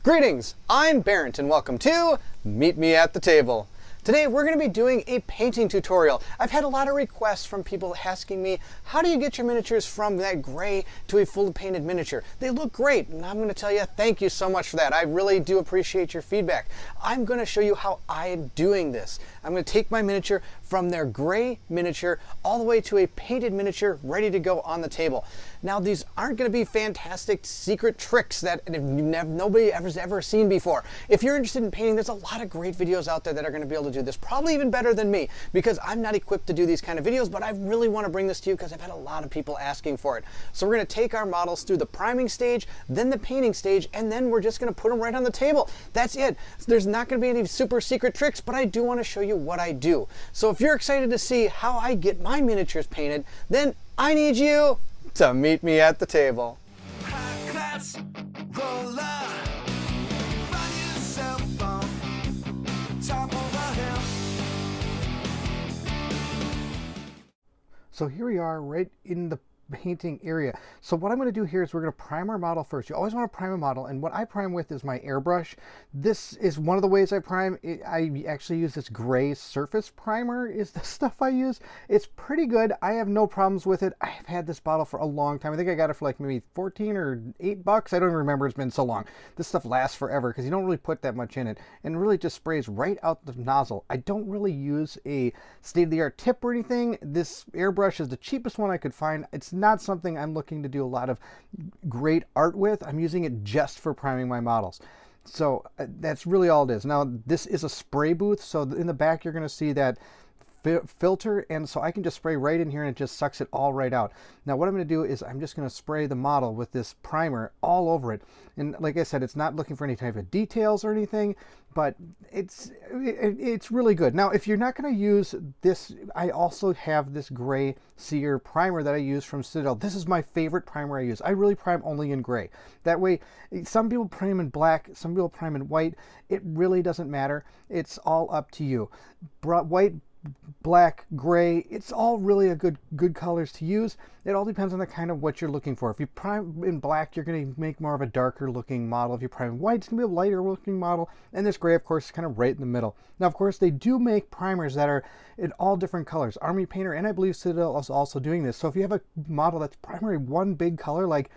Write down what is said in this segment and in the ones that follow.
Greetings, I'm Barrett and welcome to Meet Me at the Table. Today we're going to be doing a painting tutorial. I've had a lot of requests from people asking me, how do you get your miniatures from that gray to a full painted miniature? They look great, and I'm going to tell you thank you so much for that. I really do appreciate your feedback. I'm going to show you how I'm doing this. I'm going to take my miniature from their gray miniature all the way to a painted miniature ready to go on the table. Now these aren't going to be fantastic secret tricks that nobody ever seen before. If you're interested in painting, there's a lot of great videos out there that are going to be able to do this, probably even better than me, because I'm not equipped to do these kind of videos, but I really want to bring this to you because I've had a lot of people asking for it. So we're going to take our models through the priming stage, then the painting stage, and then we're just going to put them right on the table. That's it. There's not going to be any super secret tricks, but I do want to show you what I do. So if you're excited to see how I get my miniatures painted, then I need you to meet me at the table. So here we are right in the painting area. So what I'm going to do here is we're going to prime our model first. You always want to prime a model, and what I prime with is my airbrush. This is one of the ways I prime. I actually use this gray surface primer is the stuff I use. It's pretty good. I have no problems with it. I've had this bottle for a long time. I think I got it for like maybe 14 or 8 bucks. I don't even remember. It's been so long. This stuff lasts forever because you don't really put that much in it, and really just sprays right out the nozzle. I don't really use a state-of-the-art tip or anything. This airbrush is the cheapest one I could find. It's not something I'm looking to do a lot of great art with. I'm using it just for priming my models. So that's really all it is. Now this is a spray booth, so in the back you're going to see that filter, and so I can just spray right in here and it just sucks it all right out. Now what I'm going to do is I'm just going to spray the model with this primer all over it, and like I said, it's not looking for any type of details or anything, but it's really good. Now if you're not going to use this, I also have this gray sear primer that I use from Citadel. This is my favorite primer I use. I really prime only in gray. That way, some people prime in black, some people prime in white. It really doesn't matter. It's all up to you. White, black, gray, it's all really a good colors to use. It all depends on the kind of what you're looking for. If you prime in black, you're going to make more of a darker looking model. If you prime in white, it's going to be a lighter looking model. And this gray, of course, is kind of right in the middle. Now, of course, they do make primers that are in all different colors. Army Painter, and I believe Citadel is also doing this. So if you have a model that's primary one big color, like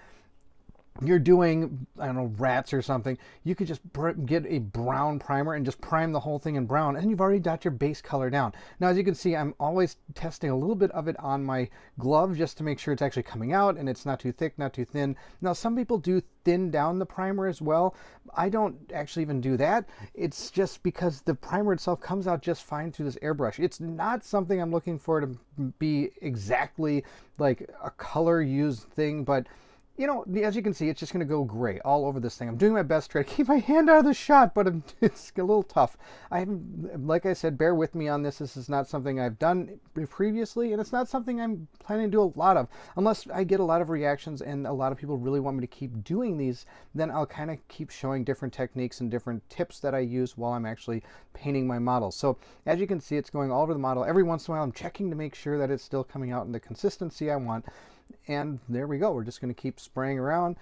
you're doing, I don't know, rats or something, you could just get a brown primer and just prime the whole thing in brown, and you've already got your base color down. Now, as you can see, I'm always testing a little bit of it on my glove just to make sure it's actually coming out and it's not too thick, not too thin. Now, some people do thin down the primer as well. I don't actually even do that. It's just because the primer itself comes out just fine through this airbrush. It's not something I'm looking for to be exactly like a color used thing, but you know, as you can see, it's just going to go gray all over this thing. I'm doing my best to try to keep my hand out of the shot, but it's a little tough. Like I said, bear with me on this. This is not something I've done previously, and it's not something I'm planning to do a lot of. Unless I get a lot of reactions and a lot of people really want me to keep doing these, then I'll kind of keep showing different techniques and different tips that I use while I'm actually painting my models. So as you can see, it's going all over the model. Every once in a while, I'm checking to make sure that it's still coming out in the consistency I want. And there we go. We're just going to keep spraying around,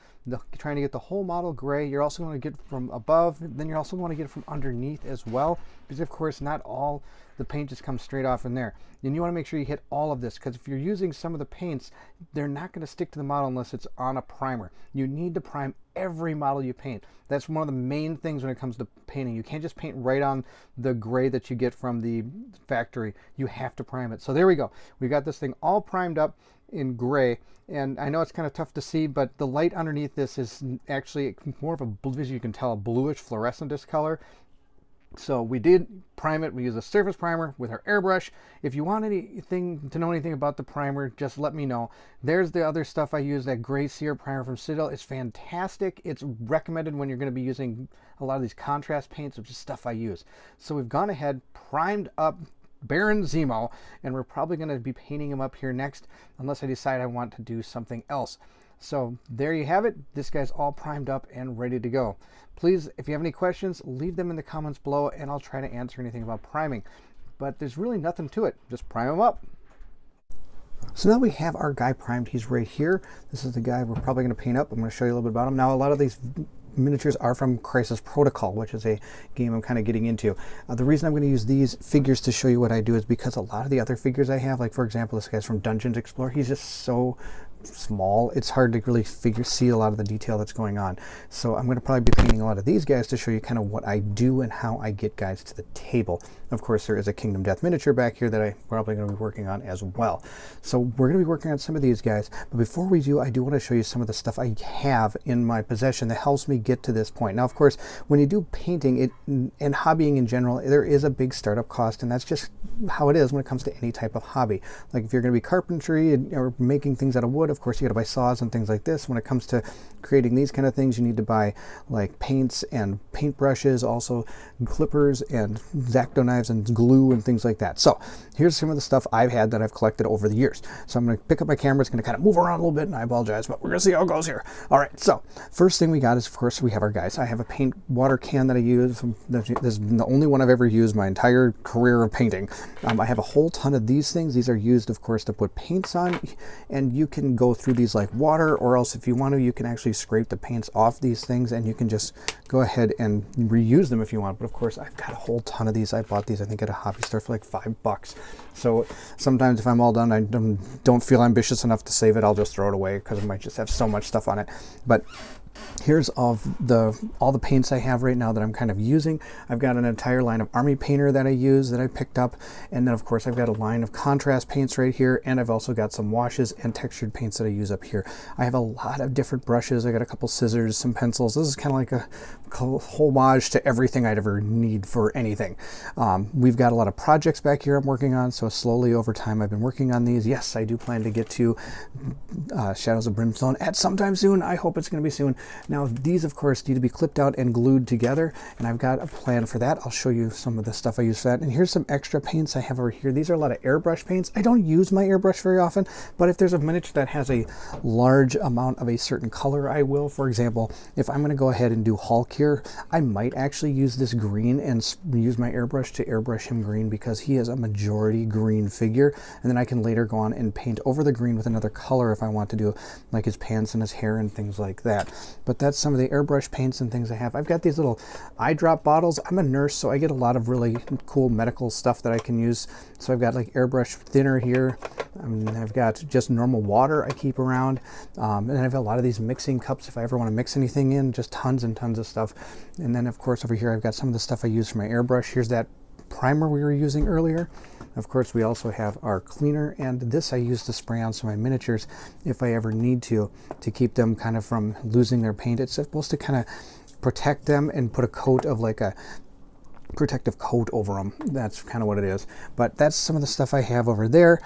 trying to get the whole model gray. You're also going to get from above, then you're also going to get it from underneath as well, because of course not all the paint just comes straight off in there. And you want to make sure you hit all of this, because if you're using some of the paints, they're not going to stick to the model unless it's on a primer. You need to prime every model you paint. That's one of the main things when it comes to painting. You can't just paint right on the gray that you get from the factory. You have to prime it. So there we go. We got this thing all primed up in gray, and I know it's kind of tough to see, but the light underneath this is actually more of a, as you can tell, a bluish fluorescent color. So we did prime it. We use a surface primer with our airbrush. If you want anything to know anything about the primer, just let me know. There's the other stuff I use, that gray sear primer from Citadel. It's fantastic. It's recommended when you're going to be using a lot of these contrast paints, which is stuff I use. So we've gone ahead, primed up Baron Zemo, and we're probably going to be painting him up here next, unless I decide I want to do something else. So there you have it. This guy's all primed up and ready to go. Please, if you have any questions, leave them in the comments below, and I'll try to answer anything about priming. But there's really nothing to it. Just prime him up. So now we have our guy primed. He's right here. This is the guy we're probably going to paint up. I'm going to show you a little bit about him. Now, a lot of these miniatures are from Crisis Protocol, which is a game I'm kind of getting into. The reason I'm going to use these figures to show you what I do is because a lot of the other figures I have, like for example, this guy's from Dungeons Explorer, he's just so small, it's hard to really see a lot of the detail that's going on. So I'm going to probably be painting a lot of these guys to show you kind of what I do and how I get guys to the table. Of course, there is a Kingdom Death miniature back here that I'm probably going to be working on as well. So we're going to be working on some of these guys, but before we do, I do want to show you some of the stuff I have in my possession that helps me get to this point. Now, of course, when you do painting and hobbying in general, there is a big startup cost, and that's just how it is when it comes to any type of hobby. Like if you're going to be carpentry or making things out of wood, of course you got to buy saws and things like this. When it comes to creating these kind of things, you need to buy like paints and paint brushes, also clippers and X-Acto knives and glue and things like that. So here's some of the stuff I've had that I've collected over the years. So I'm going to pick up my camera. It's going to kind of move around a little bit, and I apologize, but we're going to see how it goes here. All right, so first thing we got is, of course, we have our guys. I have a paint water can that I use. This is the only one I've ever used my entire career of painting. I have a whole ton of these things. These are used, of course, to put paints on, and you can go through these like water, or else if you want to, you can actually scrape the paints off these things, and you can just go ahead and reuse them if you want. But of course, I've got a whole ton of these. I bought these, I think, at a hobby store for like $5. So sometimes if I'm all done, I don't feel ambitious enough to save it, I'll just throw it away because I might just have so much stuff on it. But here's all the paints I have right now that I'm kind of using. I've got an entire line of Army Painter that I use that I picked up, and then of course I've got a line of contrast paints right here, and I've also got some washes and textured paints that I use up here. I have a lot of different brushes. I got a couple scissors, some pencils. This is kind of like a homage to everything I'd ever need for anything. We've got a lot of projects back here I'm working on, so slowly over time I've been working on these. Yes, I do plan to get to Shadows of Brimstone at sometime soon. I hope it's going to be soon. Now these of course need to be clipped out and glued together, and I've got a plan for that. I'll show you some of the stuff I use for that. And here's some extra paints I have over here. These are a lot of airbrush paints. I don't use my airbrush very often, but if there's a miniature that has a large amount of a certain color, I will. For example, if I'm going to go ahead and do Hulk here, I might actually use this green and use my airbrush to airbrush him green, because he is a majority green figure, and then I can later go on and paint over the green with another color if I want to do like his pants and his hair and things like that. But that's some of the airbrush paints and things I have. I've got these little eye drop bottles. I'm a nurse, so I get a lot of really cool medical stuff that I can use. So I've got like airbrush thinner here. I've got just normal water I keep around. And I've got a lot of these mixing cups if I ever want to mix anything in, just tons and tons of stuff. And then of course over here I've got some of the stuff I use for my airbrush. Here's that primer we were using earlier. Of course, we also have our cleaner, and this I use to spray on some of my miniatures if I ever need to keep them kind of from losing their paint. It's supposed to kind of protect them and put a coat of like a protective coat over them. That's kind of what it is. But that's some of the stuff I have over there.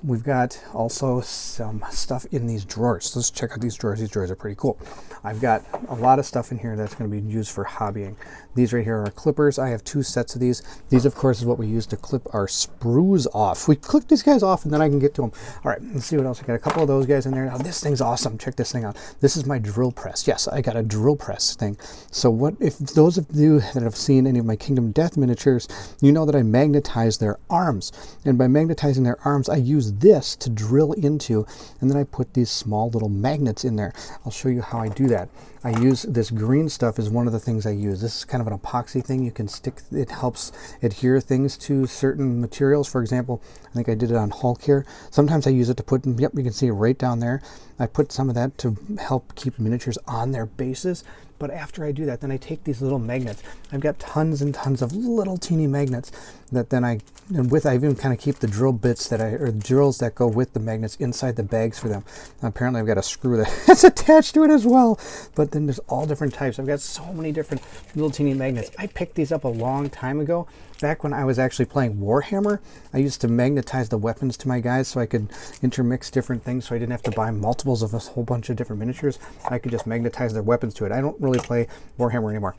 We've got also some stuff in these drawers. Let's check out these drawers. These drawers are pretty cool. I've got a lot of stuff in here that's going to be used for hobbying. These right here are clippers. I have 2 sets of these. These, of course, is what we use to clip our sprues off. We clip these guys off, and then I can get to them. All right, let's see what else. I got a couple of those guys in there. Now, this thing's awesome. Check this thing out. This is my drill press. Yes, I got a drill press thing. So what if those of you that have seen any of my Kingdom Death miniatures, you know that I magnetize their arms. And by magnetizing their arms, I use this to drill into, and then I put these small little magnets in there. I'll show you how I do that. I use this green stuff is one of the things I use. This is kind of an epoxy thing. You can stick, it helps adhere things to certain materials. For example, I think I did it on Hulk here. Sometimes I use it to put, yep, you can see it right down there. I put some of that to help keep miniatures on their bases. But after I do that, then I take these little magnets. I've got tons and tons of little teeny magnets that then I even kind of keep the drill bits or drills that go with the magnets inside the bags for them. Apparently I've got a screw that's attached to it as well. But then there's all different types. I've got so many different little teeny magnets. I picked these up a long time ago. Back when I was actually playing Warhammer, I used to magnetize the weapons to my guys so I could intermix different things, so I didn't have to buy multiples of a whole bunch of different miniatures. I could just magnetize their weapons to it. I don't really play Warhammer anymore.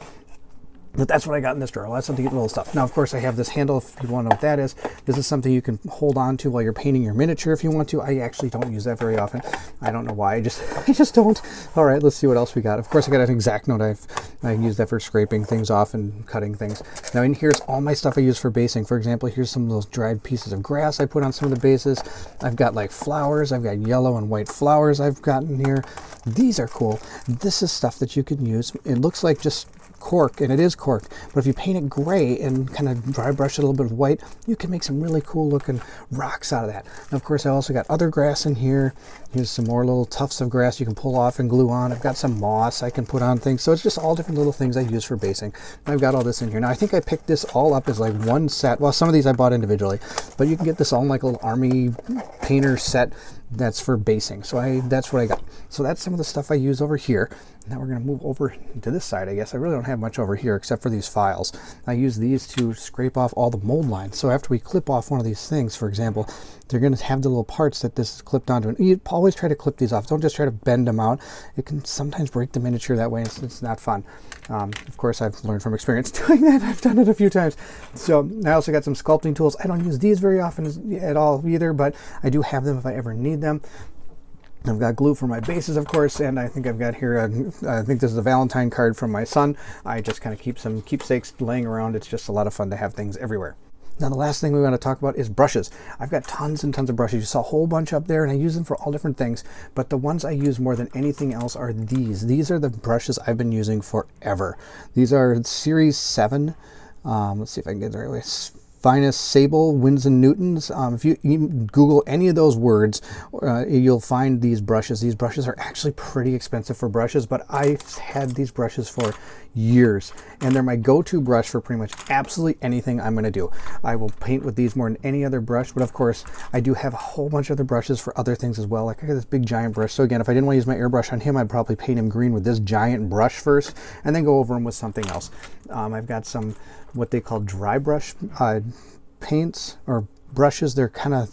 But that's what I got in this drawer. Lots of little stuff. Now, of course, I have this handle if you want to know what that is. This is something you can hold on to while you're painting your miniature if you want to. I actually don't use that very often. I don't know why. I just don't. All right, let's see what else we got. Of course, I got an X-Acto knife. I use that for scraping things off and cutting things. Now, in here's all my stuff I use for basing. For example, here's some of those dried pieces of grass I put on some of the bases. I've got like flowers. I've got yellow and white flowers I've gotten here. These are cool. This is stuff that you can use. It looks like just cork, and it is cork, but if you paint it gray and kind of dry brush it a little bit with white, you can make some really cool looking rocks out of that. And of course, I also got other grass in here. Here's some more little tufts of grass you can pull off and glue on. I've got some moss I can put on things. So it's just all different little things I use for basing. I've got all this in here. Now, I think I picked this all up as like one set. Well, some of these I bought individually, but you can get this all in like a little army painter set that's for basing. So that's what I got. So that's some of the stuff I use over here. Now we're going to move over to this side, I guess. I really don't have much over here except for these files. I use these to scrape off all the mold lines. So after we clip off one of these things, for example, they're going to have the little parts that this is clipped onto. And you always try to clip these off. Don't just try to bend them out. It can sometimes break the miniature that way. It's not fun. Of course, I've learned from experience doing that. I've done it a few times. So I also got some sculpting tools. I don't use these very often at all either, but I do have them if I ever need them. I've got glue for my bases, of course, and I think I've got here, I think this is a Valentine card from my son. I just kind of keep some keepsakes laying around. It's just a lot of fun to have things everywhere. Now, the last thing we want to talk about is brushes. I've got tons and tons of brushes. You saw a whole bunch up there, and I use them for all different things, but the ones I use more than anything else are these. These are the brushes I've been using forever. These are Series 7. Let's see if I can get the right way. Finest Sable Winds and Newtons. If you Google any of those words, you'll find these brushes. These brushes are actually pretty expensive for brushes, but I've had these brushes for years, and they're my go-to brush for pretty much absolutely anything I'm going to do. I will paint with these more than any other brush, but of course, I do have a whole bunch of other brushes for other things as well. Like I got this big giant brush. So again, if I didn't want to use my airbrush on him, I'd probably paint him green with this giant brush first, and then go over him with something else. I've got some what they call dry brush paints or brushes. They're kind of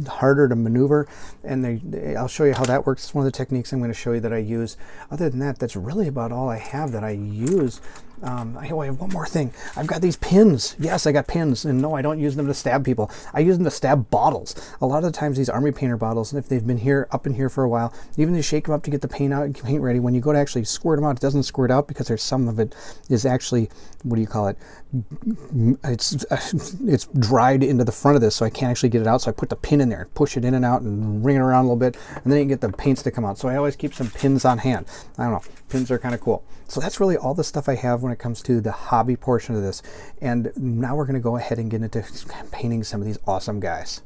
harder to maneuver, and I'll show you how that works. It's one of the techniques I'm going to show you that I use. Other than that, that's really about all I have that I use. I have one more thing. I've got these pins. Yes, I got pins, and no, I don't use them to stab people. I use them to stab bottles. A lot of the times these Army Painter bottles, and if they've been up in here for a while, even you shake them up to get the paint out and paint ready, when you go to actually squirt them out, it doesn't squirt out because there's some of it is actually, what do you call it? It's dried into the front of this, so I can't actually get it out. So I put the pin in there, push it in and out, and ring it around a little bit, and then you can get the paints to come out. So I always keep some pins on hand. I don't know, pins are kind of cool. So that's really all the stuff I have when it comes to the hobby portion of this. And now we're going to go ahead and get into painting some of these awesome guys.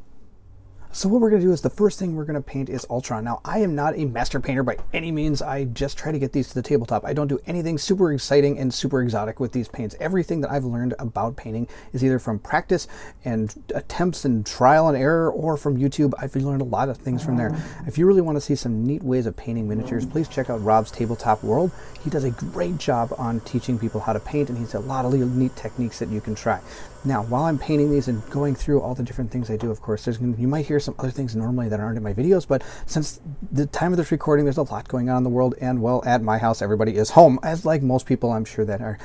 So what we're going to do is the first thing we're going to paint is Ultron. Now, I am not a master painter by any means. I just try to get these to the tabletop. I don't do anything super exciting and super exotic with these paints. Everything that I've learned about painting is either from practice and attempts and trial and error, or from YouTube. I've learned a lot of things from there. If you really want to see some neat ways of painting miniatures, please check out Rob's Tabletop World. He does a great job on teaching people how to paint, and he's a lot of neat techniques that you can try. Now, while I'm painting these and going through all the different things I do, of course, you might hear some other things normally that aren't in my videos, but since the time of this recording, there's a lot going on in the world, and well, at my house, everybody is home, as like most people, I'm sure, that are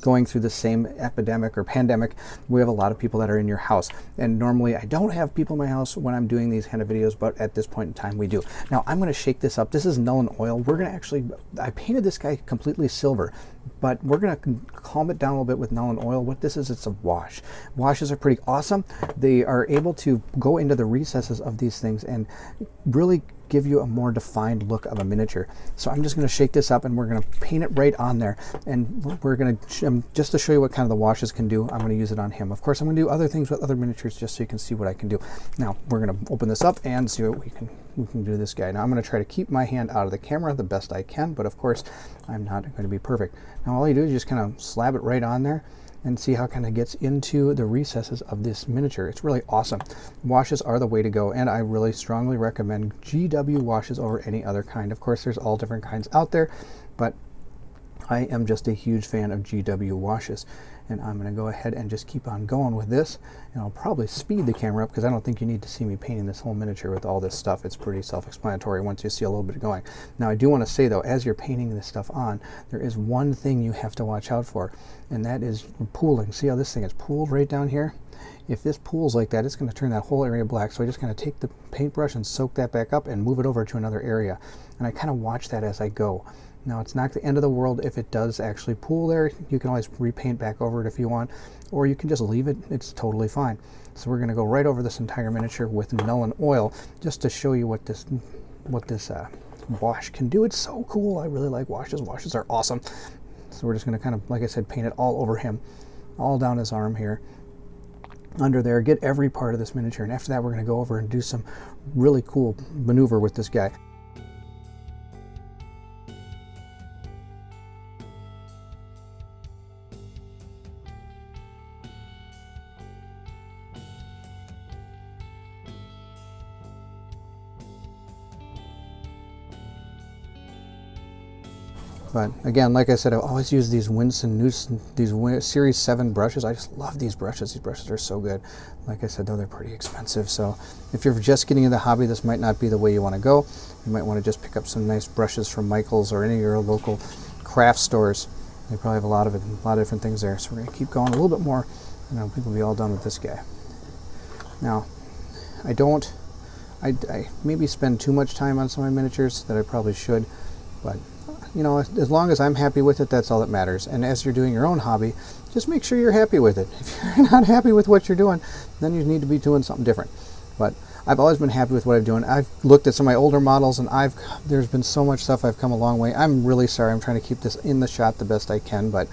going through the same epidemic or pandemic. We have a lot of people that are in your house, and normally I don't have people in my house when I'm doing these kind of videos, but at this point in time, we do. Now, I'm going to shake this up. This is Nuln Oil. We're going to actually, I painted this guy completely silver, but we're going to calm it down a little bit with Nuln Oil. What this is, it's a wash. Washes are pretty awesome. They are able to go into the recesses of these things and really give you a more defined look of a miniature. So I'm just going to shake this up, and we're going to paint it right on there, and we're going to just to show you what kind of the washes can do, I'm going to use it on him. Of course, I'm going to do other things with other miniatures just so you can see what I can do. Now we're going to open this up and see what we can do this guy. Now I'm going to try to keep my hand out of the camera the best I can, but of course I'm not going to be perfect. Now all you do is just kind of slab it right on there and see how it kind of gets into the recesses of this miniature. It's really awesome. Washes are the way to go, and I really strongly recommend GW washes over any other kind. Of course, there's all different kinds out there, but I am just a huge fan of GW washes, and I'm going to go ahead and just keep on going with this, and I'll probably speed the camera up because I don't think you need to see me painting this whole miniature with all this stuff. It's pretty self-explanatory once you see a little bit going. Now I do want to say though, as you're painting this stuff on, there is one thing you have to watch out for, and that is pooling. See how this thing is pooled right down here? If this pools like that, it's going to turn that whole area black. So I just kind of take the paintbrush and soak that back up and move it over to another area, and I kind of watch that as I go. Now it's not the end of the world if it does actually pool there. You can always repaint back over it if you want, or you can just leave it. It's totally fine. So we're going to go right over this entire miniature with Nuln Oil just to show you what this wash can do. It's so cool. I really like washes. Washes are awesome. So we're just going to kind of, like I said, paint it all over him, all down his arm here, under there, get every part of this miniature. And after that, we're going to go over and do some really cool maneuver with this guy. But again, like I said, I've always used these Winston Newton, these Series 7 brushes. I just love these brushes. These brushes are so good. Like I said, though, they're pretty expensive. So if you're just getting into the hobby, this might not be the way you want to go. You might want to just pick up some nice brushes from Michael's or any of your local craft stores. They probably have a lot of different things there. So we're going to keep going a little bit more, and I think we'll be all done with this guy. Now, I maybe spend too much time on some of my miniatures that I probably should, but you know, as long as I'm happy with it, that's all that matters. And as you're doing your own hobby, just make sure you're happy with it. If you're not happy with what you're doing, then you need to be doing something different. But I've always been happy with what I'm doing. I've looked at some of my older models, and there's been so much stuff. I've come a long way. I'm really sorry. I'm trying to keep this in the shot the best I can, but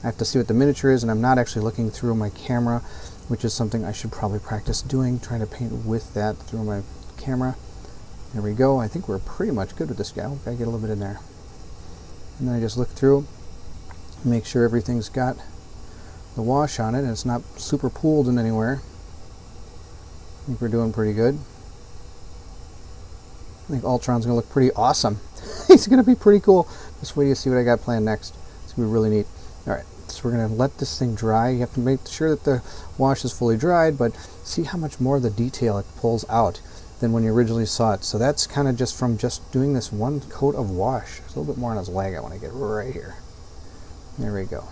I have to see what the miniature is, and I'm not actually looking through my camera, which is something I should probably practice doing, trying to paint with that through my camera. There we go. I think we're pretty much good with this guy. We've got to get a little bit in there. And then I just look through, make sure everything's got the wash on it and it's not super pooled in anywhere. I think we're doing pretty good. I think Ultron's going to look pretty awesome. He's going to be pretty cool. Just wait to see what I got planned next. It's going to be really neat. Alright, so we're going to let this thing dry. You have to make sure that the wash is fully dried, but see how much more of the detail it pulls out than when you originally saw it. So that's kind of just from just doing this one coat of wash. There's a little bit more on his leg I want to get right here. There we go.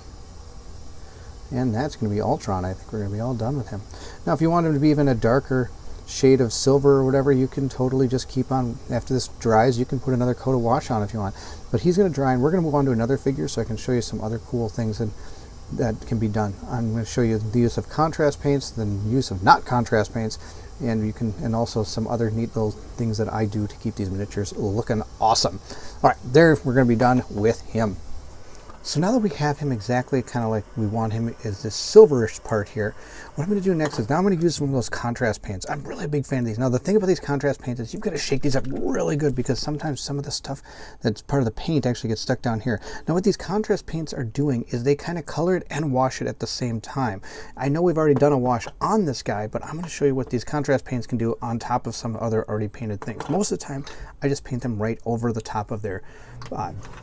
And that's going to be Ultron. I think we're going to be all done with him. Now if you want him to be even a darker shade of silver or whatever, you can totally just keep on, after this dries, you can put another coat of wash on if you want. But he's going to dry, and we're going to move on to another figure so I can show you some other cool things that can be done. I'm going to show you the use of contrast paints, the use of not contrast paints, and also some other neat little things that I do to keep these miniatures looking awesome. All right, there, we're going to be done with him. So now that we have him exactly kind of like we want him, is this silverish part here, what I'm going to do next is now I'm going to use some of those contrast paints. I'm really a big fan of these. Now the thing about these contrast paints is you've got to shake these up really good, because sometimes some of the stuff that's part of the paint actually gets stuck down here. Now what these contrast paints are doing is they kind of color it and wash it at the same time. I know we've already done a wash on this guy, but I'm going to show you what these contrast paints can do on top of some other already painted things. Most of the time I just paint them right over the top of their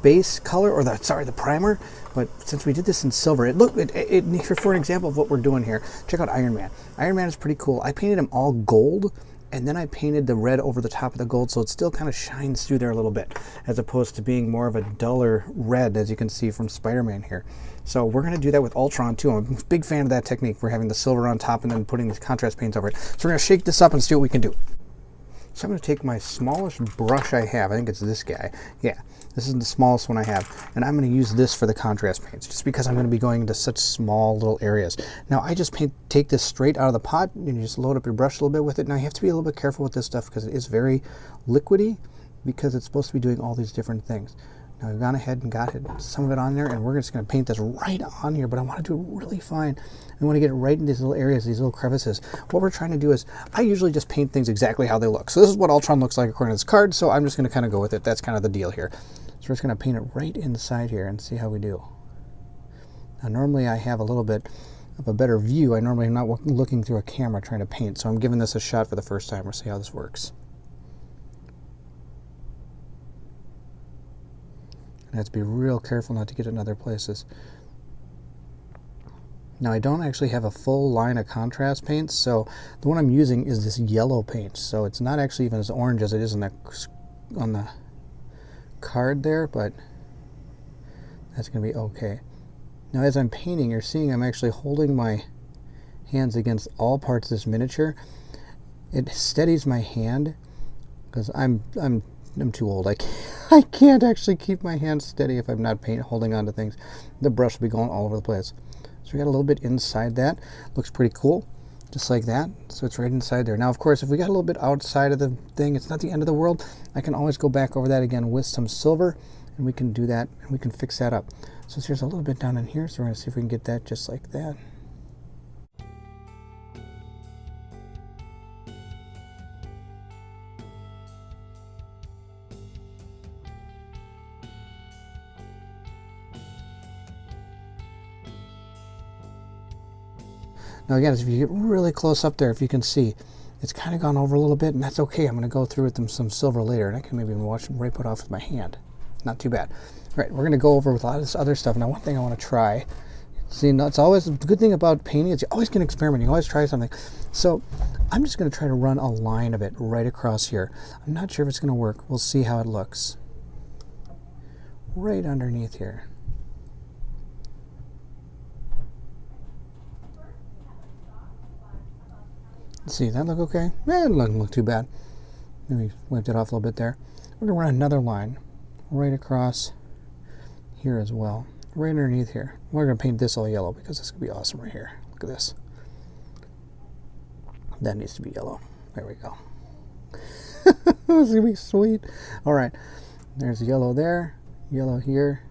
base color, or the primer. But since we did this in silver, for an example of what we're doing here, check out Iron Man. Iron Man is pretty cool. I painted him all gold, and then I painted the red over the top of the gold, so it still kind of shines through there a little bit, as opposed to being more of a duller red, as you can see from Spider-Man here. So we're going to do that with Ultron too. I'm a big fan of that technique. We're having the silver on top and then putting these contrast paints over it. So we're going to shake this up and see what we can do. So I'm going to take my smallest brush I have. I think it's this guy. Yeah, this is the smallest one I have. And I'm going to use this for the contrast paints, just because I'm going to be going into such small little areas. Now I just take this straight out of the pot, and you just load up your brush a little bit with it. Now you have to be a little bit careful with this stuff, because it is very liquidy, because it's supposed to be doing all these different things. Now I've gone ahead and got some of it on there, and we're just going to paint this right on here, but I want to do it really fine. I want to get it right in these little areas, these little crevices. What we're trying to do is, I usually just paint things exactly how they look. So this is what Ultron looks like according to this card, so I'm just going to kind of go with it. That's kind of the deal here. So we're just going to paint it right inside here and see how we do. Now normally I have a little bit of a better view. I normally am not looking through a camera trying to paint, so I'm giving this a shot for the first time. We'll see how this works. I have to be real careful not to get it in other places. Now I don't actually have a full line of contrast paints, so the one I'm using is this yellow paint. So it's not actually even as orange as it is on the card there, but that's going to be okay. Now as I'm painting, you're seeing I'm actually holding my hands against all parts of this miniature. It steadies my hand because I'm too old. I can't actually keep my hands steady if I'm not holding on to things. The brush will be going all over the place. So we got a little bit inside that. Looks pretty cool, just like that. So it's right inside there. Now, of course, if we got a little bit outside of the thing, it's not the end of the world. I can always go back over that again with some silver, and we can do that, and we can fix that up. So there's a little bit down in here, so we're going to see if we can get that just like that. Now again, if you get really close up there, if you can see, it's kind of gone over a little bit, and that's okay. I'm going to go through with some silver later, and I can maybe even watch them right put off with my hand. Not too bad. All right, we're going to go over with a lot of this other stuff. Now, one thing I want to try, see, it's always, the good thing about painting is you always can experiment. You can always try something. So I'm just going to try to run a line of it right across here. I'm not sure if it's going to work. We'll see how it looks. Right underneath here. Let's see, that look okay? It doesn't look too bad. Maybe wiped it off a little bit there. We're going to run another line right across here as well. Right underneath here. We're going to paint this all yellow because this could be awesome right here. Look at this. That needs to be yellow. There we go. This is going to be sweet. All right. There's yellow there. Yellow here.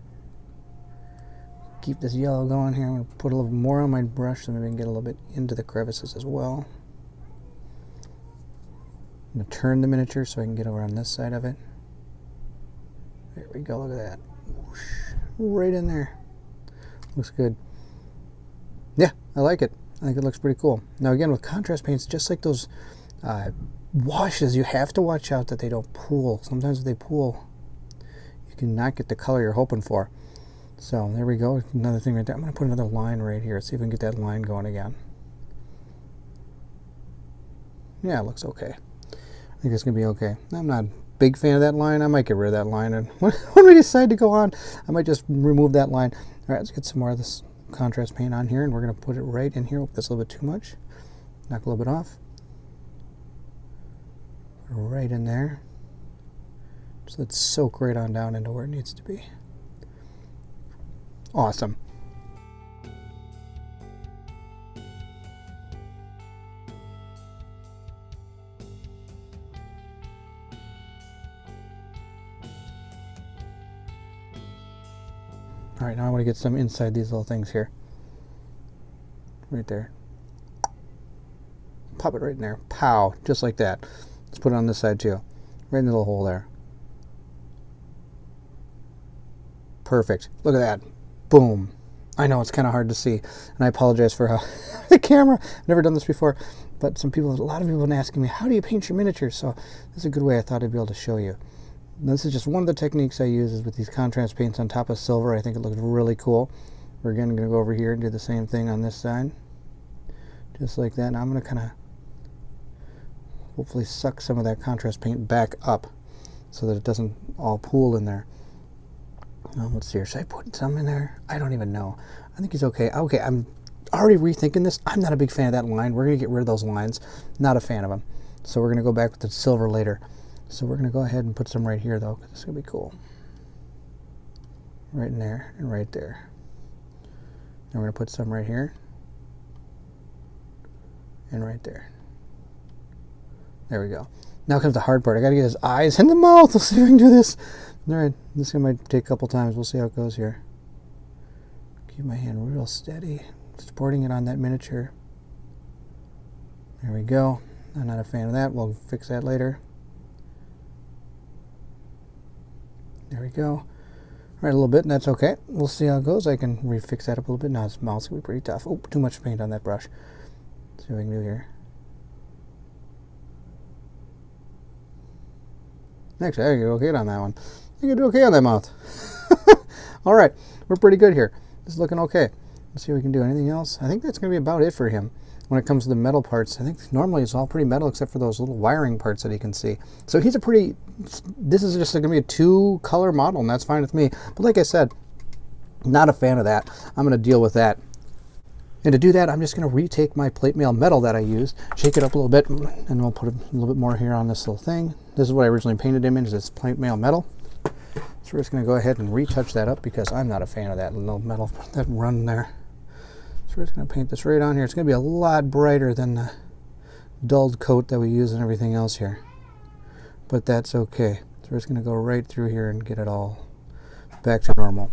Keep this yellow going here. I'm going to put a little more on my brush so maybe I can get a little bit into the crevices as well. I'm going to turn the miniature so I can get over on this side of it. There we go, look at that. Whoosh, right in there. Looks good. Yeah, I like it. I think it looks pretty cool. Now again, with contrast paints, just like those washes, you have to watch out that they don't pool. Sometimes if they pool, you cannot get the color you're hoping for. So there we go, another thing right there. I'm going to put another line right here. See if we can get that line going again. Yeah, it looks okay. I think it's going to be okay. I'm not a big fan of that line. I might get rid of that line. And when we decide to go on, I might just remove that line. All right, let's get some more of this contrast paint on here, and we're going to put it right in here. Oh, that's a little bit too much. Knock a little bit off. Right in there. Just let it soak right on down into where it needs to be. Awesome. All right, now I want to get some inside these little things here. Right there. Pop it right in there. Pow, just like that. Let's put it on this side too. Right in the little hole there. Perfect. Look at that. Boom. I know it's kind of hard to see, and I apologize for how the camera. I've never done this before, but a lot of people have been asking me, how do you paint your miniatures? So this is a good way I thought I'd be able to show you. This is just one of the techniques I use is with these contrast paints on top of silver. I think it looks really cool. We're again going to go over here and do the same thing on this side. Just like that. Now I'm going to kind of hopefully suck some of that contrast paint back up so that it doesn't all pool in there. Let's see here. Should I put some in there? I don't even know. I think he's okay. Okay, I'm already rethinking this. I'm not a big fan of that line. We're going to get rid of those lines. Not a fan of them. So we're going to go back with the silver later. So we're going to go ahead and put some right here, though, because it's going to be cool. Right in there and right there. And we're going to put some right here and right there. There we go. Now comes the hard part. I got to get his eyes and the mouth. We'll see if I can do this. All right, this might take a couple times. We'll see how it goes here. Keep my hand real steady, supporting it on that miniature. There we go. I'm not a fan of that. We'll fix that later. There we go. All right, a little bit, and that's okay. We'll see how it goes. I can refix that up a little bit. Now his mouth's going to be pretty tough. Oh, too much paint on that brush. Let's see what we can do here. Actually, I can do okay on that one. I can do okay on that mouth. All right, we're pretty good here. This is looking okay. Let's see if we can do anything else. I think that's going to be about it for him when it comes to the metal parts. I think normally it's all pretty metal except for those little wiring parts that he can see. So he's a pretty, this is just going to be a 2-color model, and that's fine with me. But like I said, not a fan of that. I'm going to deal with that. And to do that, I'm just going to retake my plate mail metal that I used, shake it up a little bit, and we'll put a little bit more here on this little thing. This is what I originally painted him in, is this plate mail metal. So we're just going to go ahead and retouch that up because I'm not a fan of that little metal, that run there. So we're just going to paint this right on here. It's going to be a lot brighter than the dulled coat that we use and everything else here. But that's okay. So we're just going to go right through here and get it all back to normal.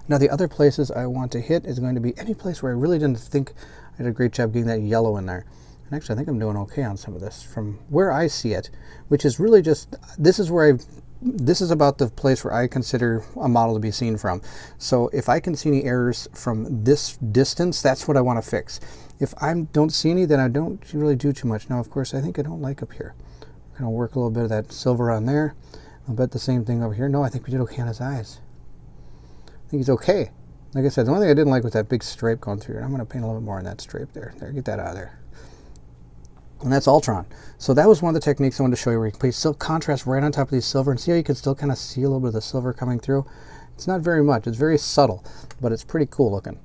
Now the other places I want to hit is going to be any place where I really didn't think I did a great job getting that yellow in there. And actually I think I'm doing okay on some of this from where I see it, which is really just, this is about the place where I consider a model to be seen from. So if I can see any errors from this distance, that's what I want to fix. If I don't see any, then I don't really do too much. Now, of course, I think I don't like up here. I'm going to work a little bit of that silver on there. I'll bet the same thing over here. No, I think we did okay on his eyes. I think he's okay. Like I said, the only thing I didn't like was that big stripe going through here. I'm going to paint a little bit more on that stripe there. There, get that out of there. And that's Ultron. So that was one of the techniques I wanted to show you, where you can place silk contrast right on top of these silver and see how you can still kind of see a little bit of the silver coming through. It's not very much. It's very subtle, but it's pretty cool looking.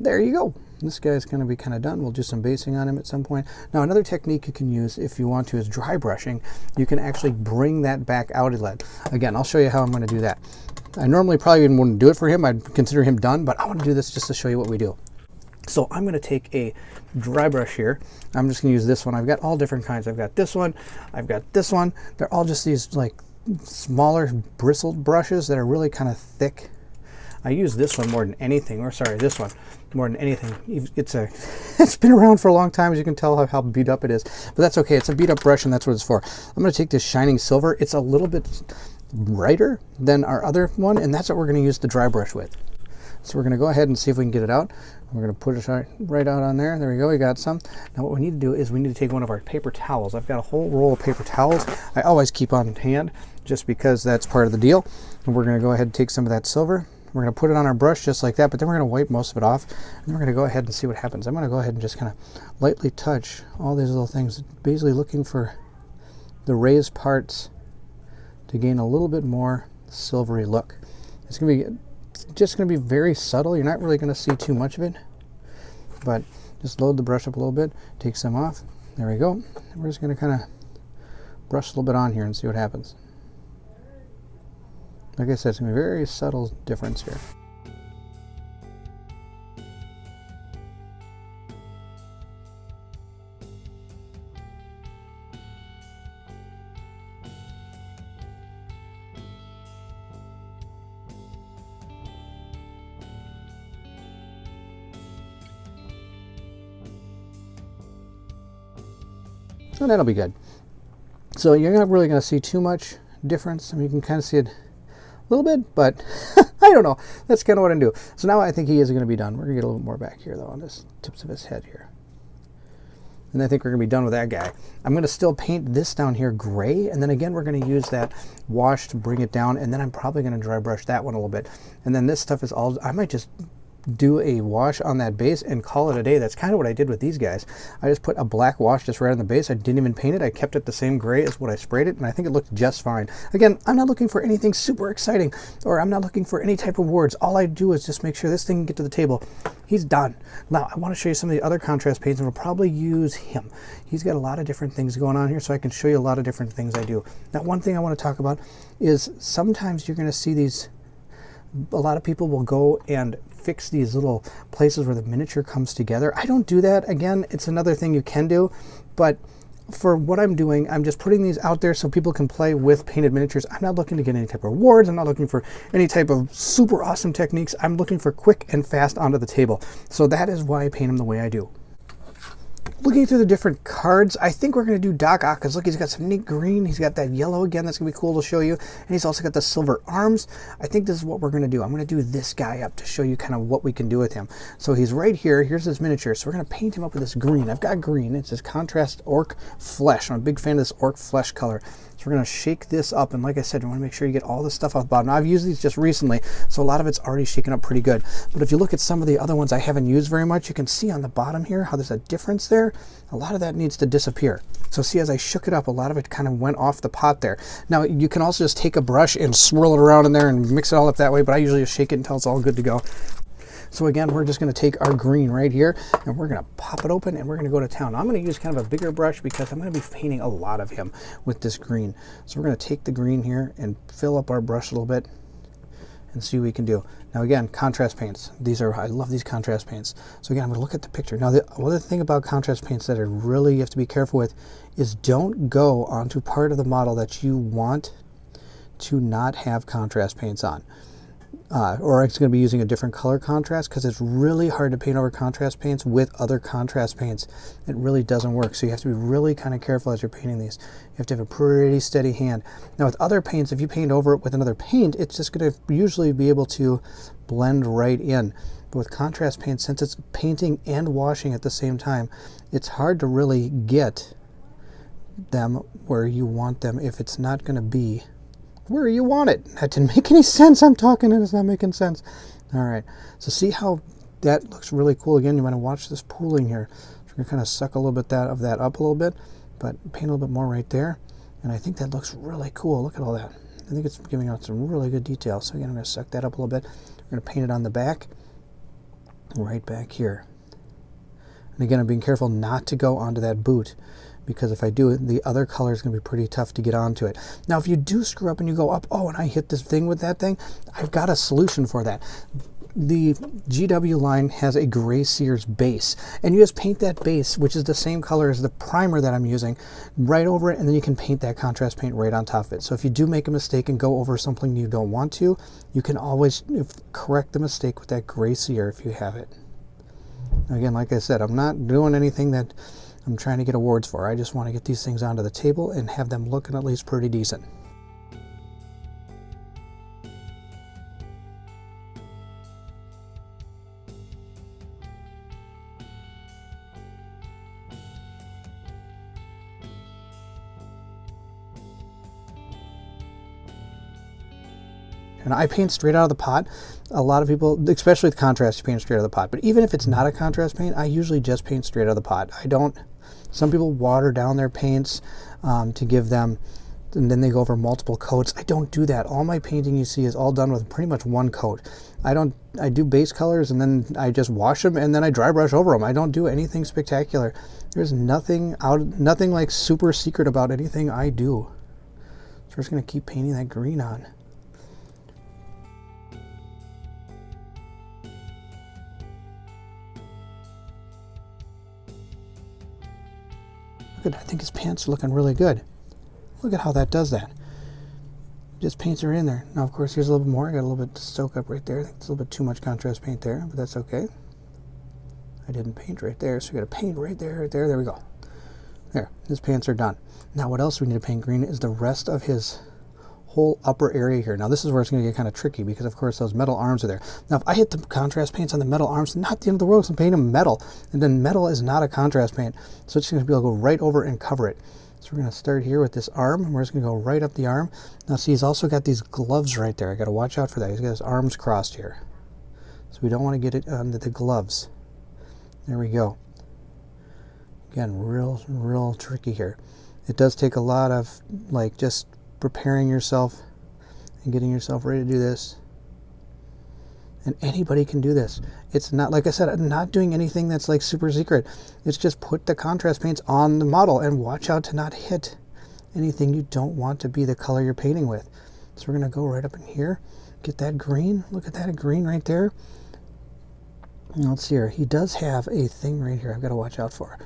There you go. This guy's going to be kind of done. We'll do some basing on him at some point. Now, another technique you can use if you want to is dry brushing. You can actually bring that back out a little. Again, I'll show you how I'm going to do that. I normally probably wouldn't do it for him. I'd consider him done, but I want to do this just to show you what we do. So I'm going to take a dry brush here. I'm just going to use this one. I've got all different kinds. I've got this one. I've got this one. They're all just these like smaller bristled brushes that are really kind of thick. I use this one more than anything, or sorry, this one more than anything. It's been around for a long time, as you can tell how beat up it is, but that's okay. It's a beat up brush and that's what it's for. I'm going to take this shining silver. It's a little bit brighter than our other one, and that's what we're going to use the dry brush with. So we're going to go ahead and see if we can get it out. We're going to put it right out on there. There we go, we got some. Now what we need to do is we need to take one of our paper towels. I've got a whole roll of paper towels. I always keep on hand just because that's part of the deal. And we're going to go ahead and take some of that silver. We're going to put it on our brush just like that, but then we're going to wipe most of it off. And then we're going to go ahead and see what happens. I'm going to go ahead and just kind of lightly touch all these little things, basically looking for the raised parts to gain a little bit more silvery look. It's just going to be very subtle. You're not really going to see too much of it, but just load the brush up a little bit, take some off. There we go. We're just going to kind of brush a little bit on here and see what happens. Like I said, it's going to be a very subtle difference here. So that'll be good. So you're not really going to see too much difference. I mean, you can kind of see it a little bit, but I don't know. That's kind of what I'm doing. So now I think he is going to be done. We're going to get a little bit more back here, though, on the tips of his head here. And I think we're going to be done with that guy. I'm going to still paint this down here gray, and then again, we're going to use that wash to bring it down, and then I'm probably going to dry brush that one a little bit. And then this stuff is all, I might just do a wash on that base and call it a day. That's kind of what I did with these guys. I just put a black wash just right on the base. I didn't even paint it. I kept it the same gray as what I sprayed it, and I think it looked just fine. Again, I'm not looking for anything super exciting, or I'm not looking for any type of words. All I do is just make sure this thing can get to the table. He's done. Now, I want to show you some of the other contrast paints, and we'll probably use him. He's got a lot of different things going on here, so I can show you a lot of different things I do. Now, one thing I want to talk about is sometimes you're going to see these, a lot of people will go and fix these little places where the miniature comes together. I don't do that. Again, it's another thing you can do, but for what I'm doing, I'm just putting these out there so people can play with painted miniatures. I'm not looking to get any type of rewards. I'm not looking for any type of super awesome techniques. I'm looking for quick and fast onto the table. So that is why I paint them the way I do. Looking through the different cards, I think we're going to do Doc Ock, because look, he's got some neat green. He's got that yellow again. That's going to be cool to show you. And he's also got the silver arms. I think this is what we're going to do. I'm going to do this guy up to show you kind of what we can do with him. So he's right here. Here's his miniature. So we're going to paint him up with this green. I've got green. It's this contrast orc flesh. I'm a big fan of this orc flesh color. So we're going to shake this up, and like I said, you want to make sure you get all the stuff off the bottom. Now, I've used these just recently, so a lot of it's already shaken up pretty good. But if you look at some of the other ones I haven't used very much, you can see on the bottom here how there's a difference there. A lot of that needs to disappear. So see, as I shook it up, a lot of it kind of went off the pot there. Now, you can also just take a brush and swirl it around in there and mix it all up that way, but I usually just shake it until it's all good to go. So again, we're just going to take our green right here, and we're going to pop it open, and we're going to go to town. Now, I'm going to use kind of a bigger brush because I'm going to be painting a lot of him with this green. So we're going to take the green here and fill up our brush a little bit and see what we can do. Now again, contrast paints. I love these contrast paints. So again, I'm going to look at the picture. Now, the other thing about contrast paints that you have to be careful with is don't go onto part of the model that you want to not have contrast paints on. Or it's going to be using a different color contrast, because it's really hard to paint over contrast paints with other contrast paints. It really doesn't work. So you have to be really kind of careful as you're painting these. You have to have a pretty steady hand. Now with other paints, if you paint over it with another paint, it's just going to usually be able to blend right in. But with contrast paints, since it's painting and washing at the same time, it's hard to really get them where you want them if it's not going to be where you want it. That didn't make any sense. I'm talking and it's not making sense. All right, so see how that looks really cool. Again, you want to watch this pooling here. So we're going to kind of suck a little bit of that up a little bit, but paint a little bit more right there. And I think that looks really cool. Look at all that. I think it's giving out some really good detail. So again, I'm going to suck that up a little bit. We're going to paint it on the back, right back here. And again, I'm being careful not to go onto that boot, because if I do it, the other color is going to be pretty tough to get onto it. Now, if you do screw up and you go up, oh, and I hit this thing with that thing, I've got a solution for that. The GW line has a Gray Sears base, and you just paint that base, which is the same color as the primer that I'm using, right over it, and then you can paint that contrast paint right on top of it. So if you do make a mistake and go over something you don't want to, you can always correct the mistake with that Gray Sears if you have it. Again, like I said, I'm not doing anything that I'm trying to get awards for. I just want to get these things onto the table and have them looking at least pretty decent. And I paint straight out of the pot. A lot of people, especially with contrast, you paint straight out of the pot. But even if it's not a contrast paint, I usually just paint straight out of the pot. I don't. Some people water down their paints to give them, and then they go over multiple coats. I don't do that. All my painting you see is all done with pretty much one coat. I do base colors, and then I just wash them, and then I dry brush over them. I don't do anything spectacular. There's nothing like super secret about anything I do. So we're just gonna keep painting that green on. Look at, I think his pants are looking really good. Look at how that does that. Just paints are in there. Now, of course, here's a little bit more. I got a little bit to soak up right there. I think it's a little bit too much contrast paint there, but that's okay. I didn't paint right there, so we got to paint right there, right there. There we go. There, his pants are done. Now, what else we need to paint green is the rest of his whole upper area here. Now, this is where it's going to get kind of tricky because, of course, those metal arms are there. Now, if I hit the contrast paints on the metal arms, not the end of the world, because I'm painting them metal, and then metal is not a contrast paint, so it's going to be able to go right over and cover it. So we're going to start here with this arm, and we're just going to go right up the arm. Now, see, he's also got these gloves right there. I got to watch out for that. He's got his arms crossed here, so we don't want to get it under the gloves. There we go. Again, real tricky here. It does take a lot of, like, just preparing yourself and getting yourself ready to do this. And anybody can do this. It's not, like I said, I'm not doing anything that's like super secret. It's just put the contrast paints on the model and watch out to not hit anything you don't want to be the color you're painting with. So we're going to go right up in here, get that green. Look at that green right there. And let's see here. He does have a thing right here I've got to watch out for.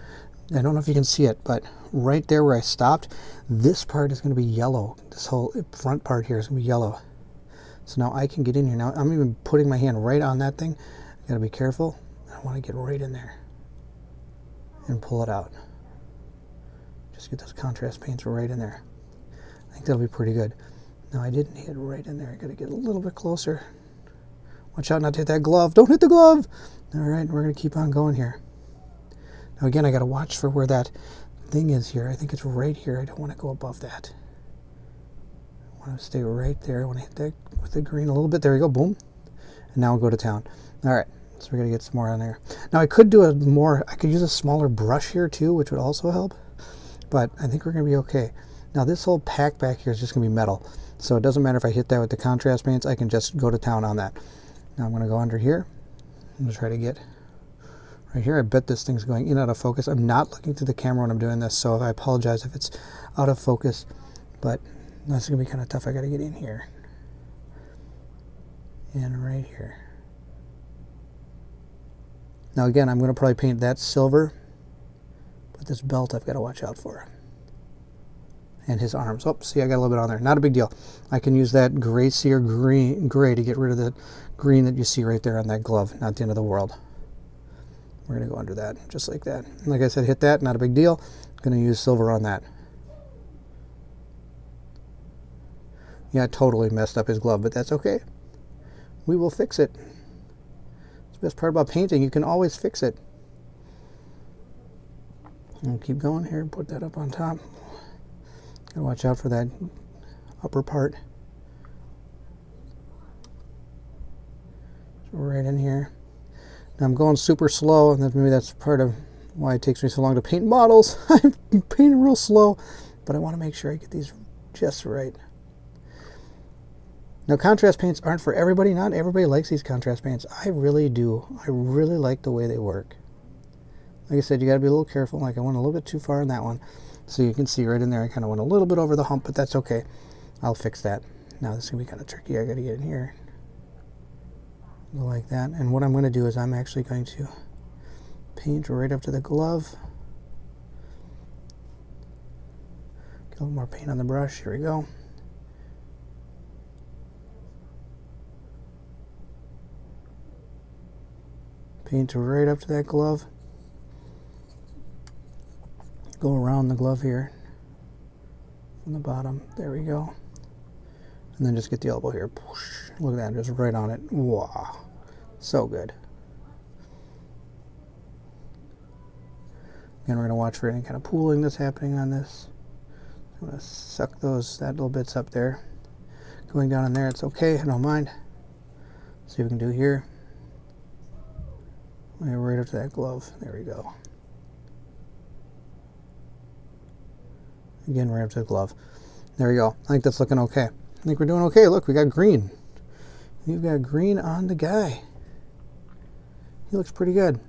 I don't know if you can see it, but right there where I stopped, this part is going to be yellow. This whole front part here is going to be yellow. So now I can get in here. Now I'm even putting my hand right on that thing. Got to be careful. I want to get right in there. and pull it out. Just get those contrast paints right in there. I think that'll be pretty good. Now I didn't hit right in there. I gotta get a little bit closer. Watch out not to hit that glove. Don't hit the glove! All right, we're gonna keep on going here. Now again, I gotta watch for where that thing is here. I think it's right here. I don't want to go above that. I want to stay right there. I want to hit that with the green a little bit. There we go, boom. And now we'll go to town. All right, so we're gonna get some more on there. Now I could do I could use a smaller brush here too, which would also help, but I think we're gonna be okay. Now this whole pack back here is just gonna be metal. So it doesn't matter if I hit that with the contrast paints, I can just go to town on that. Now I'm gonna go under here. I'm gonna try to get right here. I bet this thing's going in and out of focus. I'm not looking through the camera when I'm doing this, so I apologize if it's out of focus, but that's gonna be kind of tough. I gotta get in here and right here. Now again, I'm gonna probably paint that silver, but this belt I've got to watch out for. And his arms. Oh, see, I got a little bit on there. Not a big deal. I can use that gray to get rid of the green that you see right there on that glove. Not the end of the world. We're going to go under that, just like that. Like I said, hit that, not a big deal. Going to use silver on that. Yeah, I totally messed up his glove, but that's okay. We will fix it. It's the best part about painting. You can always fix it. I'll keep going here. Put that up on top. Gotta watch out for that upper part. So right in here. Now I'm going super slow, and maybe that's part of why it takes me so long to paint models. I'm painting real slow, but I want to make sure I get these just right. Now contrast paints aren't for everybody. Not everybody likes these contrast paints. I really do. I really like the way they work. Like I said, you got to be a little careful. Like I went a little bit too far in that one. So you can see right in there, I kind of went a little bit over the hump, but that's okay. I'll fix that. Now this is going to be kind of tricky. I got to get in here. Go like that. And what I'm going to do is I'm actually going to paint right up to the glove. Get a little more paint on the brush. Here we go. Paint right up to that glove. Go around the glove here from the bottom. There we go. And then just get the elbow here. Look at that, just right on it. Wow, so good. Again, we're going to watch for any kind of pooling that's happening on this. I'm going to suck that little bits up there. Going down in there, it's okay, I don't mind. See what we can do here. Right up to that glove. There we go. Again, right up to the glove. There we go. I think that's looking okay. I think we're doing okay. Look, we got green. We've got green on the guy. He looks pretty good.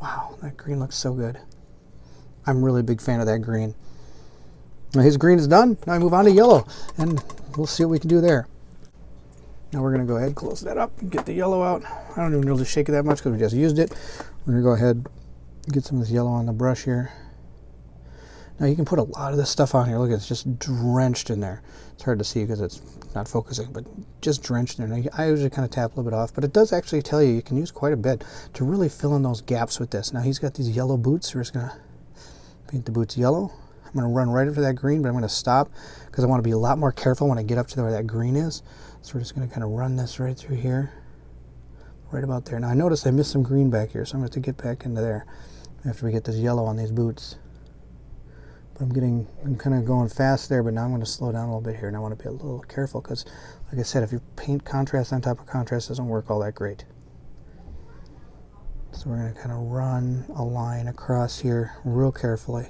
Wow, that green looks so good. I'm really a big fan of that green. Now his green is done. Now I move on to yellow, and we'll see what we can do there. Now we're going to go ahead, close that up, and get the yellow out. I don't even need to shake it that much because we just used it. We're going to go ahead and get some of this yellow on the brush here. Now you can put a lot of this stuff on here. Look, it's just drenched in there. It's hard to see because it's not focusing, but just drenched in there. Now, I usually kind of tap a little bit off, but it does actually tell you can use quite a bit to really fill in those gaps with this. Now he's got these yellow boots. We're just going to paint the boots yellow. I'm going to run right up to that green, but I'm going to stop because I want to be a lot more careful when I get up to where that green is. So we're just going to kind of run this right through here, right about there. Now I noticed I missed some green back here, so I'm going to get back into there after we get this yellow on these boots. But I'm kind of going fast there, but now I'm going to slow down a little bit here, and I want to be a little careful because, like I said, if you paint contrast on top of contrast, it doesn't work all that great. So we're going to kind of run a line across here real carefully.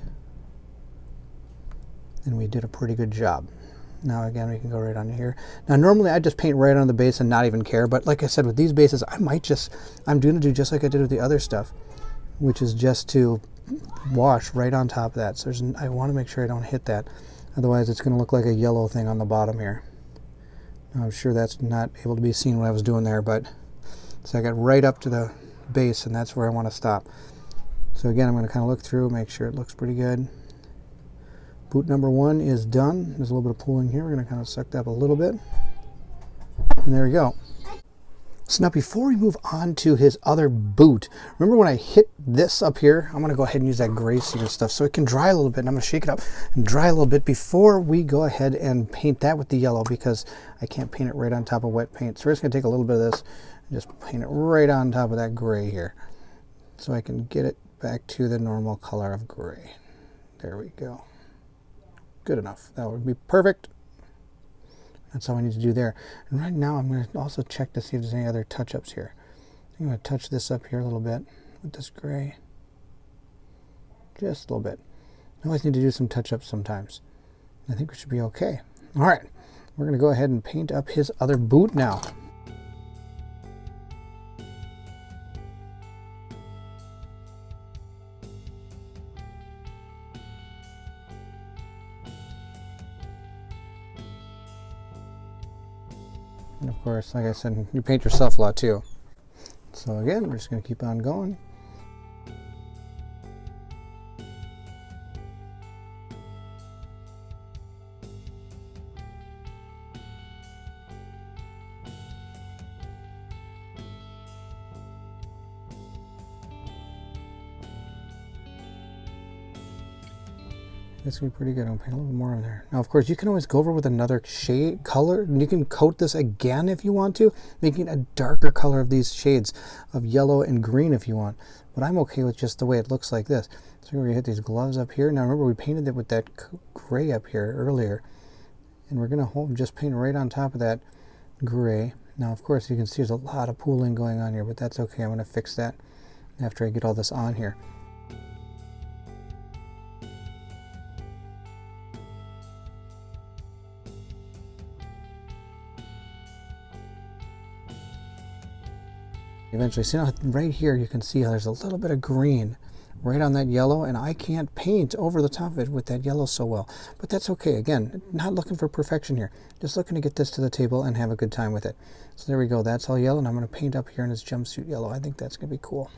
And we did a pretty good job. Now again, we can go right on here. Now normally I just paint right on the base and not even care, but like I said, with these bases, I'm going to do just like I did with the other stuff, which is just to wash right on top of that. So I want to make sure I don't hit that. Otherwise it's going to look like a yellow thing on the bottom here. Now, I'm sure that's not able to be seen what I was doing there, but so I got right up to the base, and that's where I want to stop. So again, I'm going to kind of look through, make sure it looks pretty good. Boot number 1 is done. There's a little bit of pooling here. We're going to kind of suck that up a little bit. And there we go. So now before we move on to his other boot, remember when I hit this up here, I'm going to go ahead and use that gray sear stuff so it can dry a little bit. And I'm going to shake it up and dry a little bit before we go ahead and paint that with the yellow, because I can't paint it right on top of wet paint. So we're just going to take a little bit of this and just paint it right on top of that gray here so I can get it back to the normal color of gray. There we go. Good enough. That would be perfect. That's all I need to do there. And right now I'm going to also check to see if there's any other touch-ups here. I'm going to touch this up here a little bit with this gray. Just a little bit. I always need to do some touch-ups sometimes. I think we should be okay. All right, we're going to go ahead and paint up his other boot now. And of course, like I said, you paint yourself a lot too. So again, we're just going to keep on going. This would be pretty good. I'm going to paint a little more in there. Now, of course, you can always go over with another shade color, and you can coat this again if you want to, making a darker color of these shades of yellow and green if you want. But I'm okay with just the way it looks like this. So we're going to hit these gloves up here. Now, remember, we painted it with that gray up here earlier, and we're going to just paint right on top of that gray. Now, of course, you can see there's a lot of pooling going on here, but that's okay. I'm going to fix that after I get all this on here. Eventually, see now right here you can see how there's a little bit of green right on that yellow, and I can't paint over the top of it with that yellow so well, but that's okay. Again, not looking for perfection here, just looking to get this to the table and have a good time with it. So there we go, that's all yellow, and I'm going to paint up here in his jumpsuit yellow. I think that's going to be cool.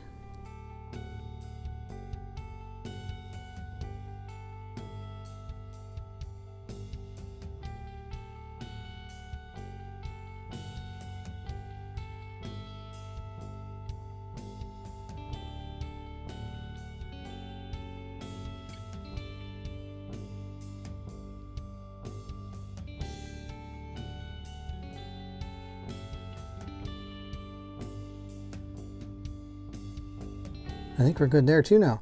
I think we're good there too now.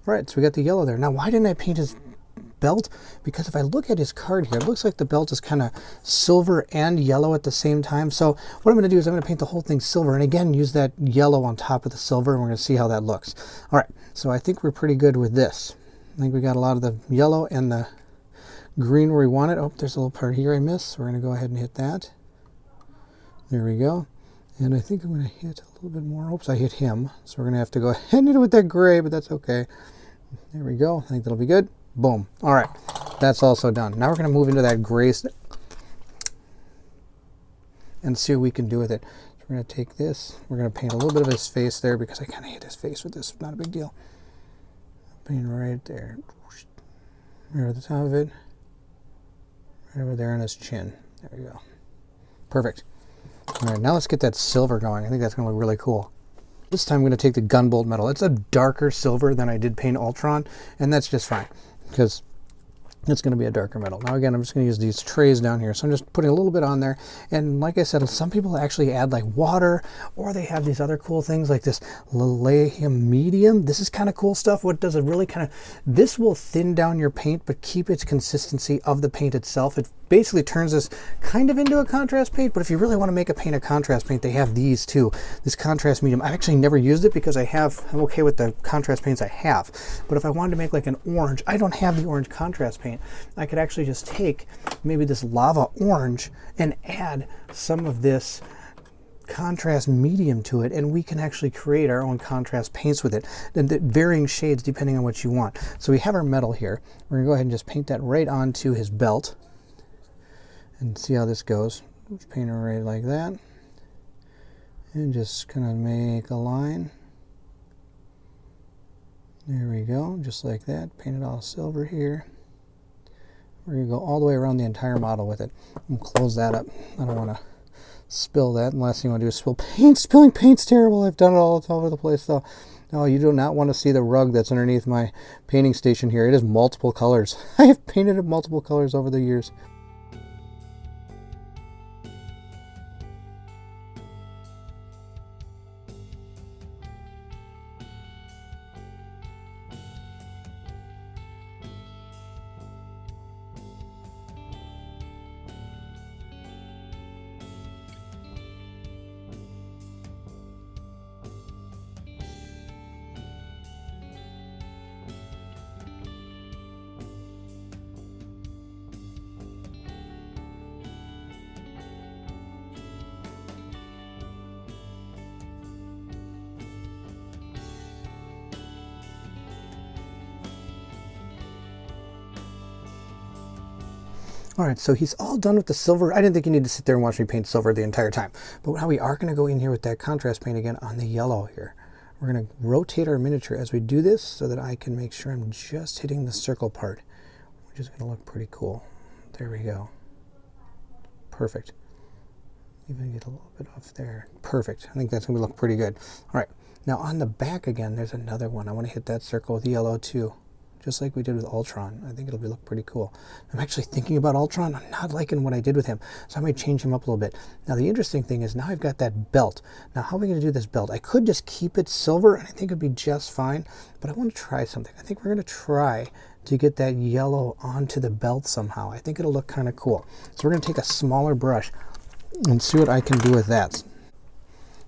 All right, so we got the yellow there. Now, why didn't I paint his belt? Because if I look at his card here, it looks like the belt is kind of silver and yellow at the same time. So what I'm going to do is I'm going to paint the whole thing silver, and again, use that yellow on top of the silver, and we're going to see how that looks. All right, so I think we're pretty good with this. I think we got a lot of the yellow and the green where we want it. Oh, there's a little part here I missed, so we're going to go ahead and hit that. There we go. And I think I'm going to hit a little bit more. Oops, I hit him. So we're going to have to go ahead and hit it with that gray, but that's okay. There we go. I think that'll be good. Boom. All right. That's also done. Now we're going to move into that gray and see what we can do with it. So we're going to take this. We're going to paint a little bit of his face there because I kind of hit his face with this. Not a big deal. Paint right there. Right at the top of it. Right over there on his chin. There we go. Perfect. All right, now let's get that silver going. I think that's going to look really cool. This time I'm going to take the gunbolt metal. It's a darker silver than I did paint Ultron, and that's just fine because it's going to be a darker metal. Now again, I'm just going to use these trays down here. So I'm just putting a little bit on there. And like I said, some people actually add like water, or they have these other cool things like this Lilium medium. This is kind of cool stuff. What does it really kind of, this will thin down your paint, but keep its consistency of the paint itself. It basically turns this kind of into a contrast paint, but if you really want to make a paint a contrast paint, they have these too. This contrast medium, I've actually never used it because I'm okay with the contrast paints I have. But if I wanted to make like an orange, I don't have the orange contrast paint. I could actually just take maybe this lava orange and add some of this contrast medium to it, and we can actually create our own contrast paints with it, and varying shades depending on what you want. So we have our metal here. We're gonna go ahead and just paint that right onto his belt and see how this goes. Just paint it right like that, and just kind of make a line. There we go, just like that. Paint it all silver here. We're going to go all the way around the entire model with it. I'm going to close that up. I don't want to spill that. And the last thing I want to do is spill paint. Spilling paint's terrible. I've done it all over the place though. No, you do not want to see the rug that's underneath my painting station here. It is multiple colors. I have painted it multiple colors over the years. All right, so he's all done with the silver. I didn't think you need to sit there and watch me paint silver the entire time. But now we are going to go in here with that contrast paint again on the yellow here. We're going to rotate our miniature as we do this so that I can make sure I'm just hitting the circle part, which is going to look pretty cool. There we go. Perfect. Even get a little bit off there. Perfect. I think that's going to look pretty good. All right, now on the back again, there's another one. I want to hit that circle with yellow too, just like we did with Ultron. I think it'll look pretty cool. I'm actually thinking about Ultron. I'm not liking what I did with him, so I might change him up a little bit. Now the interesting thing is now I've got that belt. Now how are we going to do this belt? I could just keep it silver and I think it'd be just fine, but I want to try something. I think we're going to try to get that yellow onto the belt somehow. I think it'll look kind of cool. So we're going to take a smaller brush and see what I can do with that.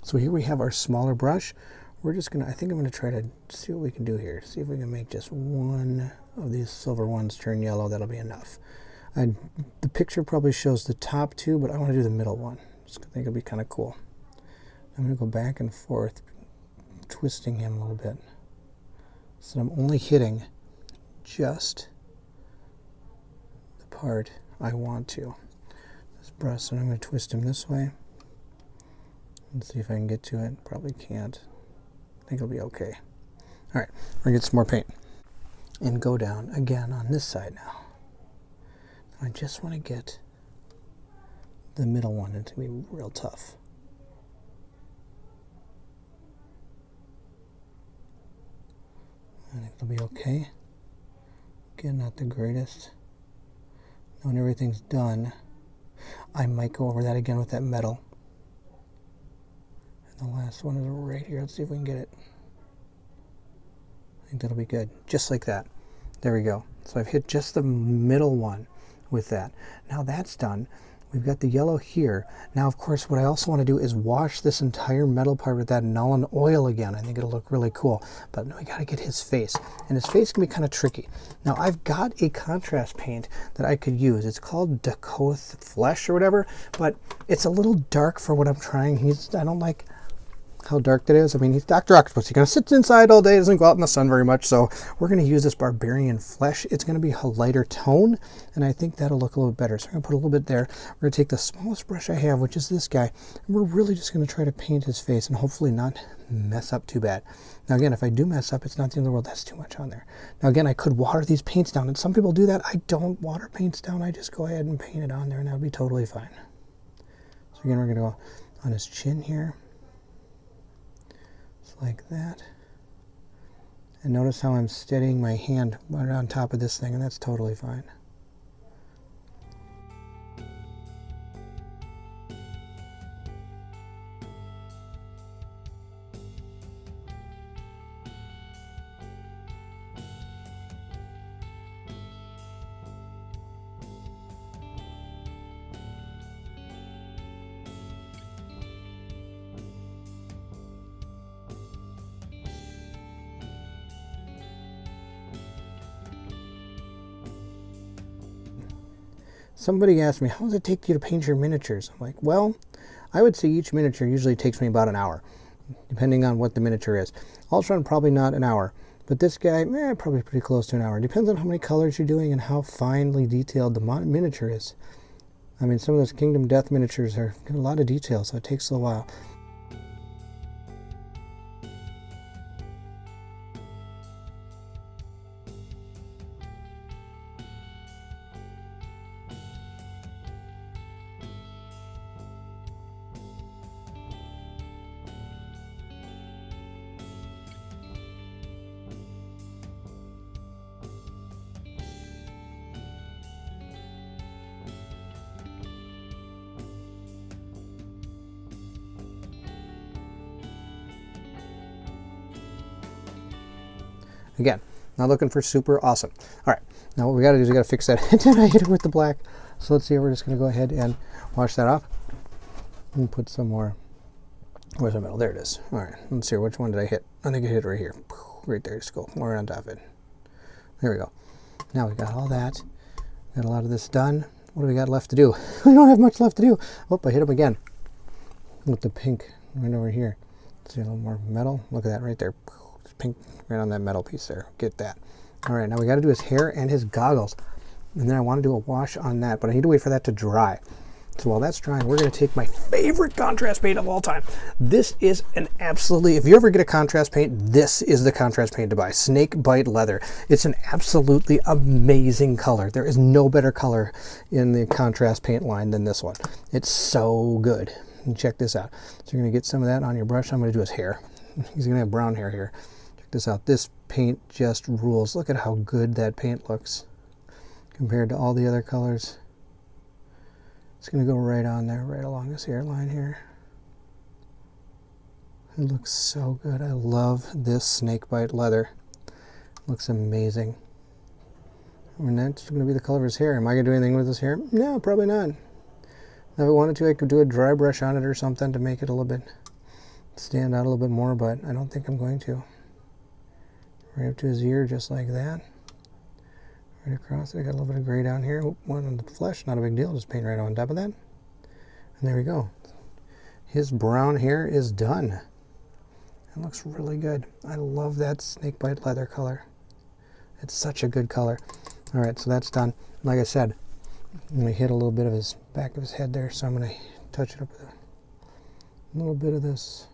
So here we have our smaller brush. We're just gonna, I think I'm gonna try to see what we can do here. See if we can make just one of these silver ones turn yellow. That'll be enough. The picture probably shows the top two, but I want to do the middle one. Just think it'll be kind of cool. I'm gonna go back and forth, twisting him a little bit, so I'm only hitting just the part I want to. This brush, and I'm gonna twist him this way and see if I can get to it. Probably can't. I think it'll be okay. All right, we're gonna get some more paint and go down again on this side now. I just want to get the middle one. It's gonna be real tough. I think it'll be okay. Again, not the greatest. Now when everything's done, I might go over that again with that metal. The last one is right here. Let's see if we can get it. I think that'll be good. Just like that. There we go. So I've hit just the middle one with that. Now that's done. We've got the yellow here. Now, of course, what I also want to do is wash this entire metal part with that Nuln Oil again. I think it'll look really cool. But we got to get his face. And his face can be kind of tricky. Now, I've got a contrast paint that I could use. It's called Dakoth Flesh or whatever. But it's a little dark for what I'm trying. I don't like how dark that is. I mean, he's Dr. Octopus. He kind of sits inside all day, doesn't go out in the sun very much. So we're going to use this Barbarian Flesh. It's going to be a lighter tone, and I think that'll look a little better. So I'm going to put a little bit there. We're going to take the smallest brush I have, which is this guy, and we're really just going to try to paint his face and hopefully not mess up too bad. Now again, if I do mess up, it's not the end of the world. That's too much on there. Now again, I could water these paints down, and some people do that. I don't water paints down. I just go ahead and paint it on there, and that'll be totally fine. So again, we're going to go on his chin here. Like that. And notice how I'm steadying my hand right on top of this thing, and that's totally fine. Somebody asked me, how does it take you to paint your miniatures? I'm like, well, I would say each miniature usually takes me about an hour, depending on what the miniature is. Ultron, probably not an hour, but this guy, probably pretty close to an hour. It depends on how many colors you're doing and how finely detailed the miniature is. I mean, some of those Kingdom Death miniatures are a lot of detail, so it takes a while. Again, not looking for super awesome. All right, now what we got to do is we got to fix that. And then I hit it with the black. So let's see, we're just going to go ahead and wash that off and put some more. Where's the metal? There it is. All right, let's see, which one did I hit? I think I hit it right here. Right there, just go more on top of it. There we go. Now we got all that. Got a lot of this done. What do we got left to do? We don't have much left to do. Oh, I hit him again with the pink right over here. See a little more metal. Look at that right there. Pink right on that metal piece there. Get that. All right, now we got to do his hair and his goggles. And then I want to do a wash on that, but I need to wait for that to dry. So while that's drying, we're going to take my favorite contrast paint of all time. This is an absolutely, if you ever get a contrast paint, this is the contrast paint to buy. Snake Bite Leather. It's an absolutely amazing color. There is no better color in the contrast paint line than this one. It's so good. And check this out. So you're going to get some of that on your brush. I'm going to do his hair. He's going to have brown hair here. Check this out. This paint just rules. Look at how good that paint looks compared to all the other colors. It's going to go right on there, right along this hairline here. It looks so good. I love this Snake Bite Leather. Looks amazing. And that's going to be the color of his hair. Am I going to do anything with his hair? No, probably not. If I wanted to, I could do a dry brush on it or something to make it a little bit stand out a little bit more, but I don't think I'm going to. Right up to his ear, just like that. Right across it. I got a little bit of gray down here. One on the flesh, not a big deal. Just paint right on top of that. And there we go. His brown hair is done. It looks really good. I love that Snake Bite Leather color. It's such a good color. All right, so that's done. Like I said, I'm going to hit a little bit of his back of his head there, so I'm going to touch it up with a little bit of this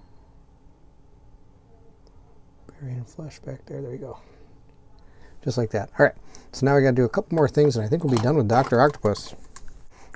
Berry and flesh back there. There we go. Just like that. All right, so now we got to do a couple more things, and I think we'll be done with Dr. Octopus.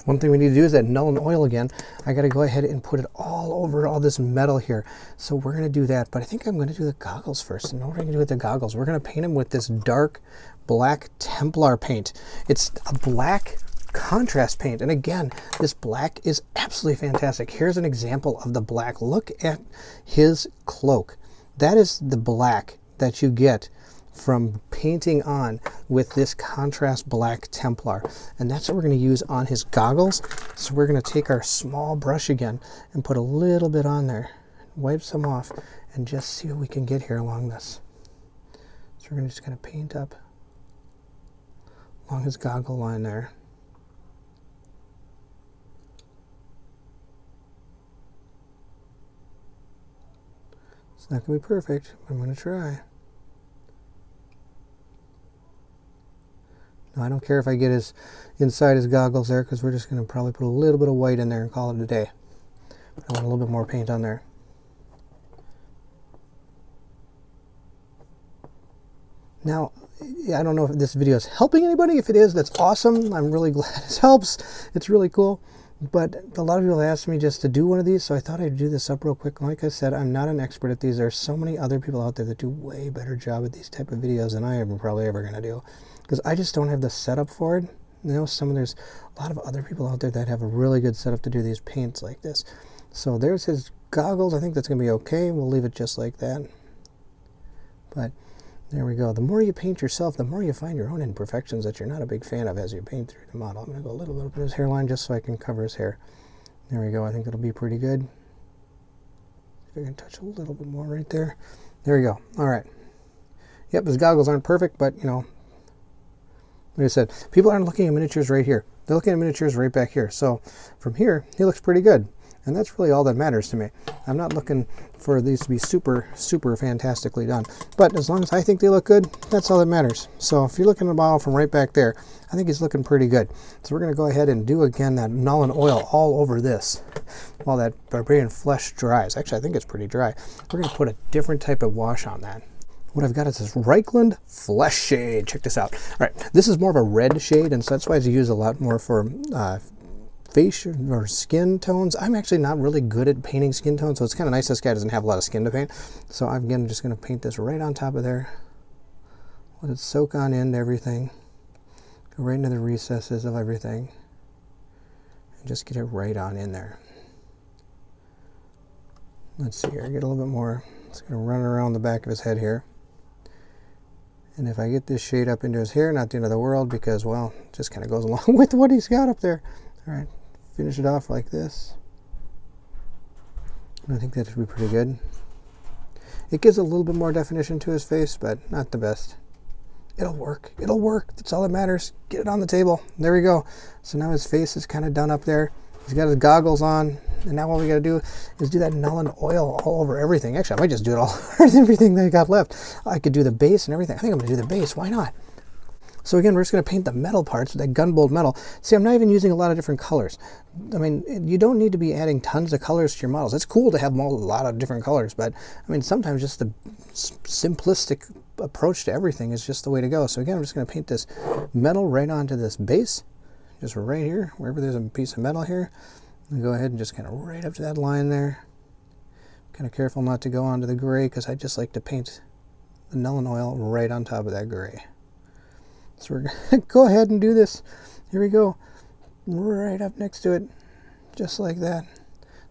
One thing we need to do is that Nuln Oil again. I got to go ahead and put it all over all this metal here. So we're going to do that, but I think I'm going to do the goggles first. And what we're going to do with the goggles, we're going to paint them with this dark black Templar paint. It's a black contrast paint, and again, this black is absolutely fantastic. Here's an example of the black. Look at his cloak. That is the black that you get from painting on with this contrast black Templar, and that's what we're going to use on his goggles. So we're going to take our small brush again and put a little bit on there, wipe some off, and just see what we can get here along this. So we're just going to paint up along his goggle line there. It's not going to be perfect, but I'm going to try. Now, I don't care if I get his inside his goggles there, because we're just going to probably put a little bit of white in there and call it a day. But I want a little bit more paint on there. Now, I don't know if this video is helping anybody. If it is, that's awesome. I'm really glad this helps. It's really cool. But a lot of people asked me just to do one of these, so I thought I'd do this up real quick. Like I said, I'm not an expert at these. There's so many other people out there that do way better job at these type of videos than I am probably ever going to do, because I just don't have the setup for it. You know, there's a lot of other people out there that have a really good setup to do these paints like this. So there's his goggles. I think that's going to be okay. We'll leave it just like that. But there we go. The more you paint yourself, the more you find your own imperfections that you're not a big fan of as you paint through the model. I'm going to go a little bit of his hairline just so I can cover his hair. There we go. I think that'll be pretty good. If I can touch a little bit more right there. There we go. All right. Yep, his goggles aren't perfect, but, you know, like I said, people aren't looking at miniatures right here. They're looking at miniatures right back here. So from here, he looks pretty good. And that's really all that matters to me. I'm not looking for these to be super, super fantastically done. But as long as I think they look good, that's all that matters. So if you're looking at the model from right back there, I think he's looking pretty good. So we're going to go ahead and do again that Nuln Oil all over this while that Barbarian flesh dries. Actually, I think it's pretty dry. We're going to put a different type of wash on that. What I've got is this Reikland Flesh Shade. Check this out. All right, this is more of a red shade, and so that's why I use a lot more for face or skin tones. I'm actually not really good at painting skin tones, so it's kind of nice this guy doesn't have a lot of skin to paint. So I'm again just going to paint this right on top of there. Let it soak on into everything. Go right into the recesses of everything. And just get it right on in there. Let's see here, get a little bit more. It's going to run around the back of his head here. And if I get this shade up into his hair, not the end of the world, because, well, it just kind of goes along with what he's got up there. All right, finish it off like this. I think that should be pretty good. It gives a little bit more definition to his face, but not the best. It'll work. It'll work. That's all that matters. Get it on the table. There we go. So now his face is kind of done up there. He's got his goggles on. And now what we got to do is do that Nuln Oil all over everything. Actually, I might just do it all over everything that I got left. I could do the base and everything. I think I'm going to do the base. Why not? So again, we're just going to paint the metal parts with that gunbolt metal. See, I'm not even using a lot of different colors. I mean, you don't need to be adding tons of colors to your models. It's cool to have a lot of different colors, but I mean, sometimes just the simplistic approach to everything is just the way to go. So again, I'm just going to paint this metal right onto this base, just right here, wherever there's a piece of metal here. I'm going to go ahead and just kind of right up to that line there. Kind of careful not to go onto the gray, because I just like to paint the Nuln Oil right on top of that gray. So we're going to go ahead and do this. Here we go. Right up next to it. Just like that.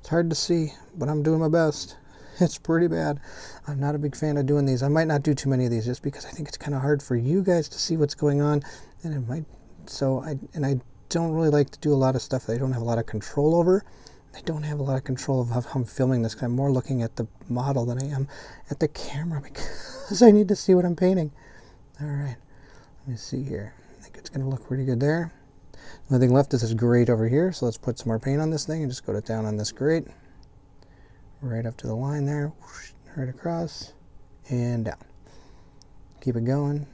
It's hard to see, but I'm doing my best. It's pretty bad. I'm not a big fan of doing these. I might not do too many of these just because I think it's kind of hard for you guys to see what's going on. And it might, I don't really like to do a lot of stuff that I don't have a lot of control over. I don't have a lot of control of how I'm filming this, because I'm more looking at the model than I am at the camera, because I need to see what I'm painting. All right. Let me see here. I think it's going to look pretty good there. The only thing left is this grate over here, so let's put some more paint on this thing and just go it down on this grate. Right up to the line there, whoosh, right across, and down. Keep it going.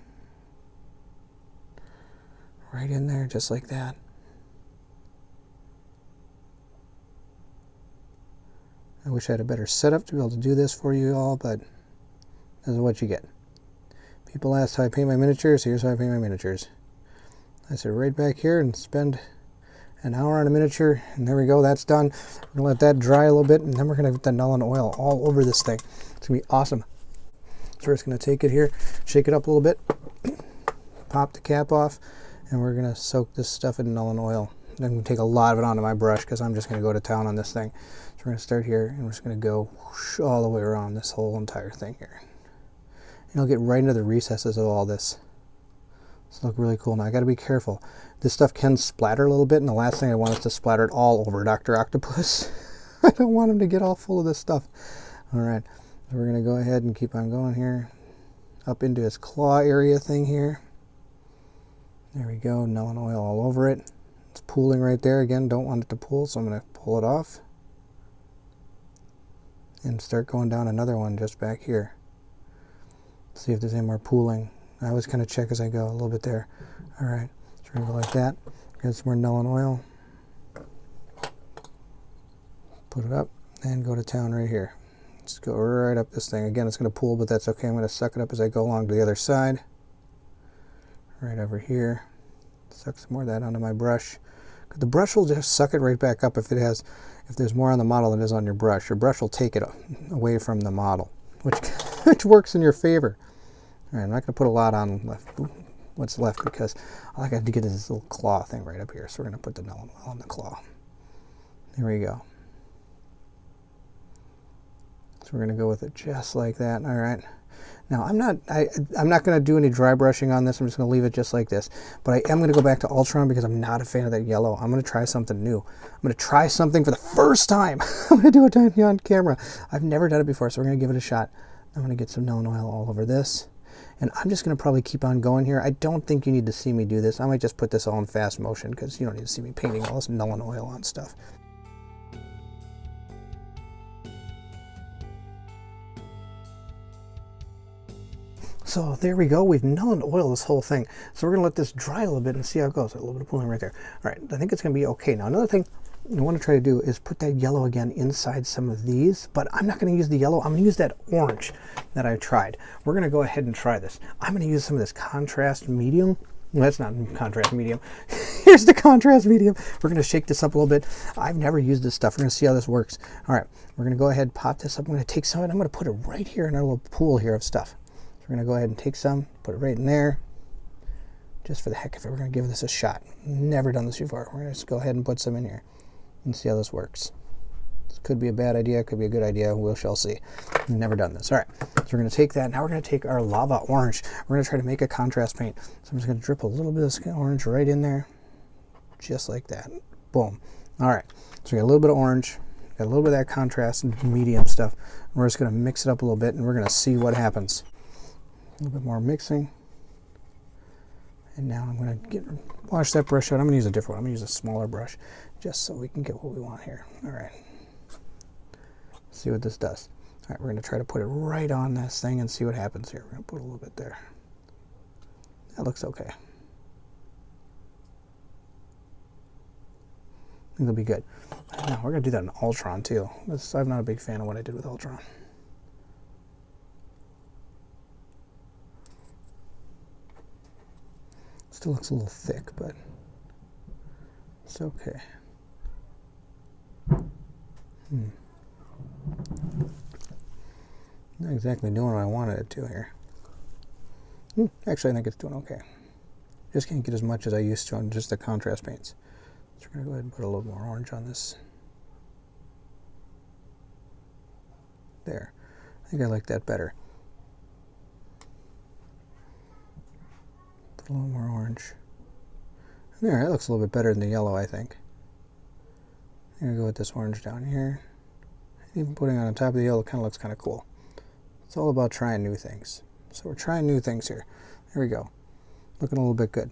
Right in there, just like that. I wish I had a better setup to be able to do this for you all, but this is what you get. People ask how I paint my miniatures. Here's how I paint my miniatures. I sit right back here and spend an hour on a miniature, and there we go. That's done. We're gonna let that dry a little bit, and then we're gonna put the Nuln Oil all over this thing. It's gonna be awesome. So we're just gonna take it here, shake it up a little bit, pop the cap off, and we're gonna soak this stuff in Nuln Oil. I'm gonna take a lot of it onto my brush, because I'm just gonna go to town on this thing. So we're gonna start here, and we're just gonna go whoosh all the way around this whole entire thing here. And I'll get right into the recesses of all this. This look really cool. Now I got to be careful. This stuff can splatter a little bit, and the last thing I want is to splatter it all over Dr. Octopus. I don't want him to get all full of this stuff. All right, so we're going to go ahead and keep on going here, up into his claw area thing here. There we go. Nuln Oil all over it. It's pooling right there. Again, don't want it to pool, so I'm going to pull it off and start going down another one just back here. See if there's any more pooling. I always kind of check as I go, a little bit there. All right, so we're gonna go like that. Get some more Nuln Oil. Put it up and go to town right here. Just go right up this thing. Again, it's gonna pool, but that's okay. I'm gonna suck it up as I go along to the other side. Right over here. Suck some more of that onto my brush. The brush will just suck it right back up if there's more on the model than is on your brush. Your brush will take it away from the model, which works in your favor. All right, I'm not going to put a lot on what's left, because all I got to get is this little claw thing right up here. So we're going to put the Nuln Oil on the claw. There we go. So we're going to go with it just like that. All right. Now I'm not going to do any dry brushing on this. I'm just going to leave it just like this. But I am going to go back to Ultron, because I'm not a fan of that yellow. I'm going to try something new. I'm going to try something for the first time. I'm going to do it on camera. I've never done it before, so we're going to give it a shot. I'm going to get some Nuln Oil all over this. And I'm just going to probably keep on going here. I don't think you need to see me do this. I might just put this all in fast motion, because you don't need to see me painting all this Nuln Oil on stuff. So there we go. We've Nuln Oil this whole thing. So we're going to let this dry a little bit and see how it goes. A little bit of pooling right there. All right, I think it's going to be okay. Now another thing I want to try to do is put that yellow again inside some of these, but I'm not going to use the yellow. I'm going to use that orange that I tried. We're going to go ahead and try this. I'm going to use some of this contrast medium. Well, that's not contrast medium. Here's the contrast medium. We're going to shake this up a little bit. I've never used this stuff. We're going to see how this works. All right, we're going to go ahead and pop this up. I'm going to take some of it. I'm going to put it right here in our little pool here of stuff. So we're going to go ahead and take some, put it right in there. Just for the heck of it, we're going to give this a shot. Never done this before. We're going to just go ahead and put some in here and see how this works. Let's Could be a bad idea, could be a good idea. We shall see. We've never done this. All right, so we're going to take that. Now we're going to take our lava orange. We're going to try to make a contrast paint. So I'm just going to drip a little bit of orange right in there, just like that. Boom. All right, so we got a little bit of orange, got a little bit of that contrast and medium stuff. We're just going to mix it up a little bit, and we're going to see what happens. A little bit more mixing. And now I'm going to wash that brush out. I'm going to use a different one. I'm going to use a smaller brush just so we can get what we want here. All right. See what this does. All right, we're going to try to put it right on this thing and see what happens here. We're going to put a little bit there. That looks okay. I think it'll be good. Now we're going to do that in Ultron too. I'm not a big fan of what I did with Ultron. Still looks a little thick, but it's okay. Not exactly doing what I wanted it to here. Actually, I think it's doing okay. Just can't get as much as I used to on just the contrast paints. So we're going to go ahead and put a little more orange on this. There. I think I like that better. Put a little more orange. There, that looks a little bit better than the yellow, I think. I'm going to go with this orange down here. Even putting it on top of the yellow kind of looks kind of cool. It's all about trying new things. So we're trying new things here. There we go. Looking a little bit good.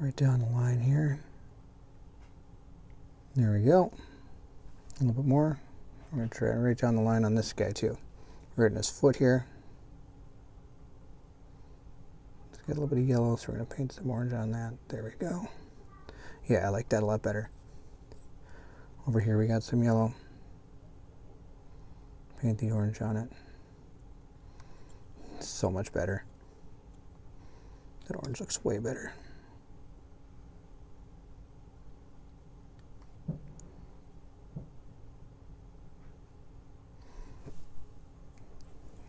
Right down the line here. There we go. A little bit more. I'm going to try right down the line on this guy too. Right in his foot here. Let's get a little bit of yellow, so we're going to paint some orange on that. There we go. Yeah, I like that a lot better. Over here we got some yellow. Paint the orange on it. So much better. That orange looks way better.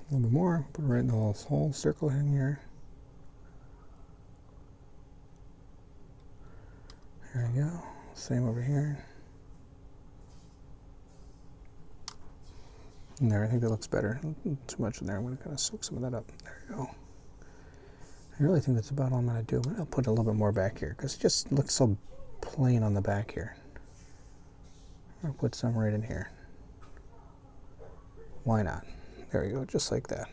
A little bit more. Put it right in the whole circle in here. There we go. Same over here. And there, I think that looks better. Too much in there. I'm going to kind of soak some of that up. There we go. I really think that's about all I'm going to do. But I'll put a little bit more back here because it just looks so plain on the back here. I'll put some right in here. Why not? There we go, just like that.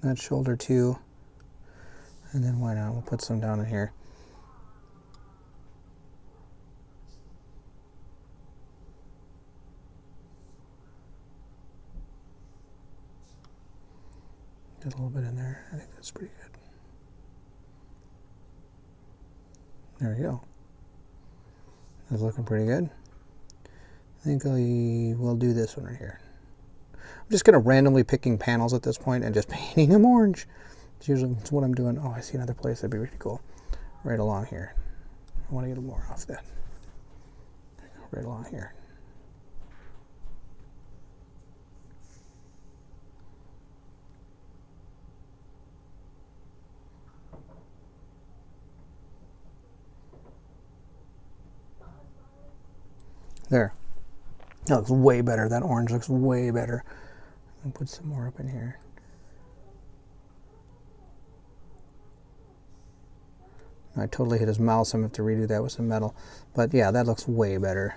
That shoulder too. And then why not? We'll put some down in here. Get a little bit in there. I think that's pretty good. There we go. That's looking pretty good. I think I will do this one right here. I'm just going to randomly picking panels at this point and just painting them orange. It's usually what I'm doing. Oh, I see another place that'd be really cool. Right along here. I want to get more off that. Right along here. There. That looks way better. That orange looks way better. I'll put some more up in here. I totally hit his mouse. I'm going to have to redo that with some metal. But yeah, that looks way better.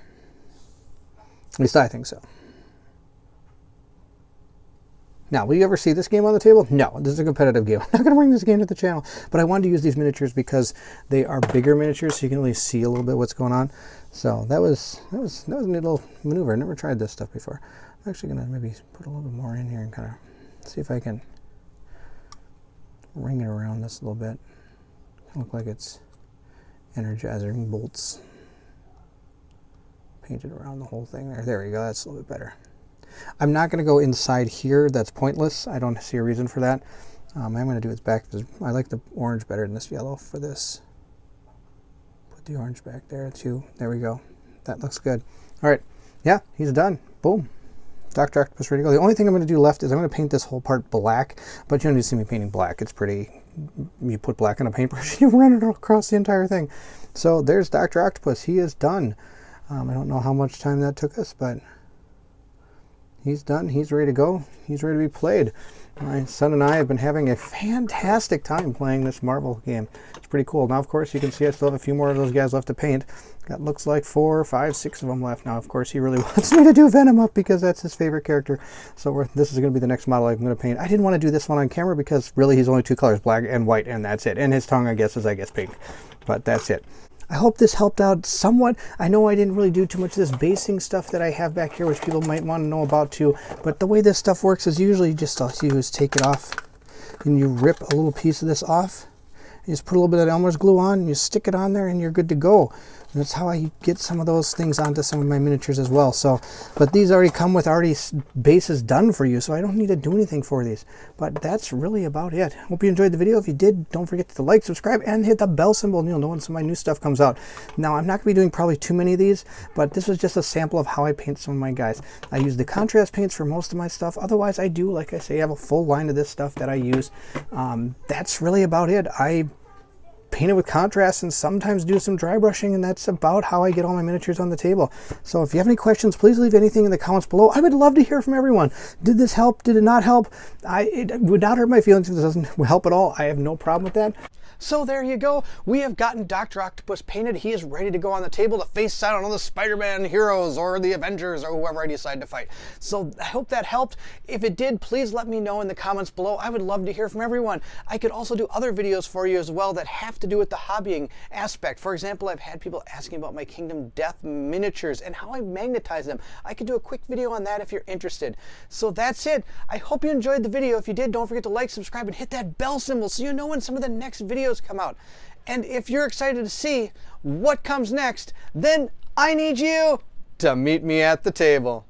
At least I think so. Now, will you ever see this game on the table? No, this is a competitive game. I'm not going to bring this game to the channel. But I wanted to use these miniatures because they are bigger miniatures, so you can at least see a little bit what's going on. So that was a neat little maneuver. I never tried this stuff before. I'm actually going to maybe put a little bit more in here and kind of see if I can ring it around this a little bit. Look like it's energizing bolts painted around the whole thing there. There we go. That's a little bit better. I'm not going to go inside here. That's pointless. I don't see a reason for that. I'm going to do its back. I like the orange better than this yellow for this. Put the orange back there too. There we go. That looks good. All right. Yeah, he's done. Boom. Dr. Octopus ready to go. The only thing I'm going to do left is I'm going to paint this whole part black, but you don't need to see me painting black. It's pretty you put black on a paintbrush, you run it across the entire thing. So there's Dr. Octopus. He is done. I don't know how much time that took us, but he's done. He's ready to go. He's ready to be played. My son and I have been having a fantastic time playing this Marvel game. It's pretty cool. Now, of course, you can see I still have a few more of those guys left to paint. That looks like 4, 5, 6 of them left. Now, of course, he really wants me to do Venom up because that's his favorite character. So this is going to be the next model I'm going to paint. I didn't want to do this one on camera because really he's only 2 colors, black and white, and that's it. And his tongue, I guess, is pink. But that's it. I hope this helped out somewhat. I know I didn't really do too much of this basing stuff that I have back here, which people might want to know about too. But the way this stuff works is usually just all you do is take it off and you rip a little piece of this off. You just put a little bit of Elmer's glue on, and you stick it on there, and you're good to go. And that's how I get some of those things onto some of my miniatures as well. So, but these already come with bases done for you, so I don't need to do anything for these. But that's really about it. Hope you enjoyed the video. If you did, don't forget to like, subscribe, and hit the bell symbol, and you'll know when some of my new stuff comes out. Now, I'm not going to be doing probably too many of these, but this was just a sample of how I paint some of my guys. I use the contrast paints for most of my stuff. Otherwise, I do, like I say, have a full line of this stuff that I use. That's really about it. I paint it with contrast and sometimes do some dry brushing, and that's about how I get all my miniatures on the table. So if you have any questions, please leave anything in the comments below. I would love to hear from everyone. Did this help? Did it not help? It would not hurt my feelings if this doesn't help at all. I have no problem with that. So there you go. We have gotten Dr. Octopus painted. He is ready to go on the table to face down all the Spider-Man heroes or the Avengers or whoever I decide to fight. So I hope that helped. If it did, please let me know in the comments below. I would love to hear from everyone. I could also do other videos for you as well that have to do with the hobbying aspect. For example, I've had people asking about my Kingdom Death miniatures and how I magnetize them. I could do a quick video on that if you're interested. So that's it. I hope you enjoyed the video. If you did, don't forget to like, subscribe, and hit that bell symbol so you know when some of the next videos come out. And if you're excited to see what comes next, then I need you to meet me at the table.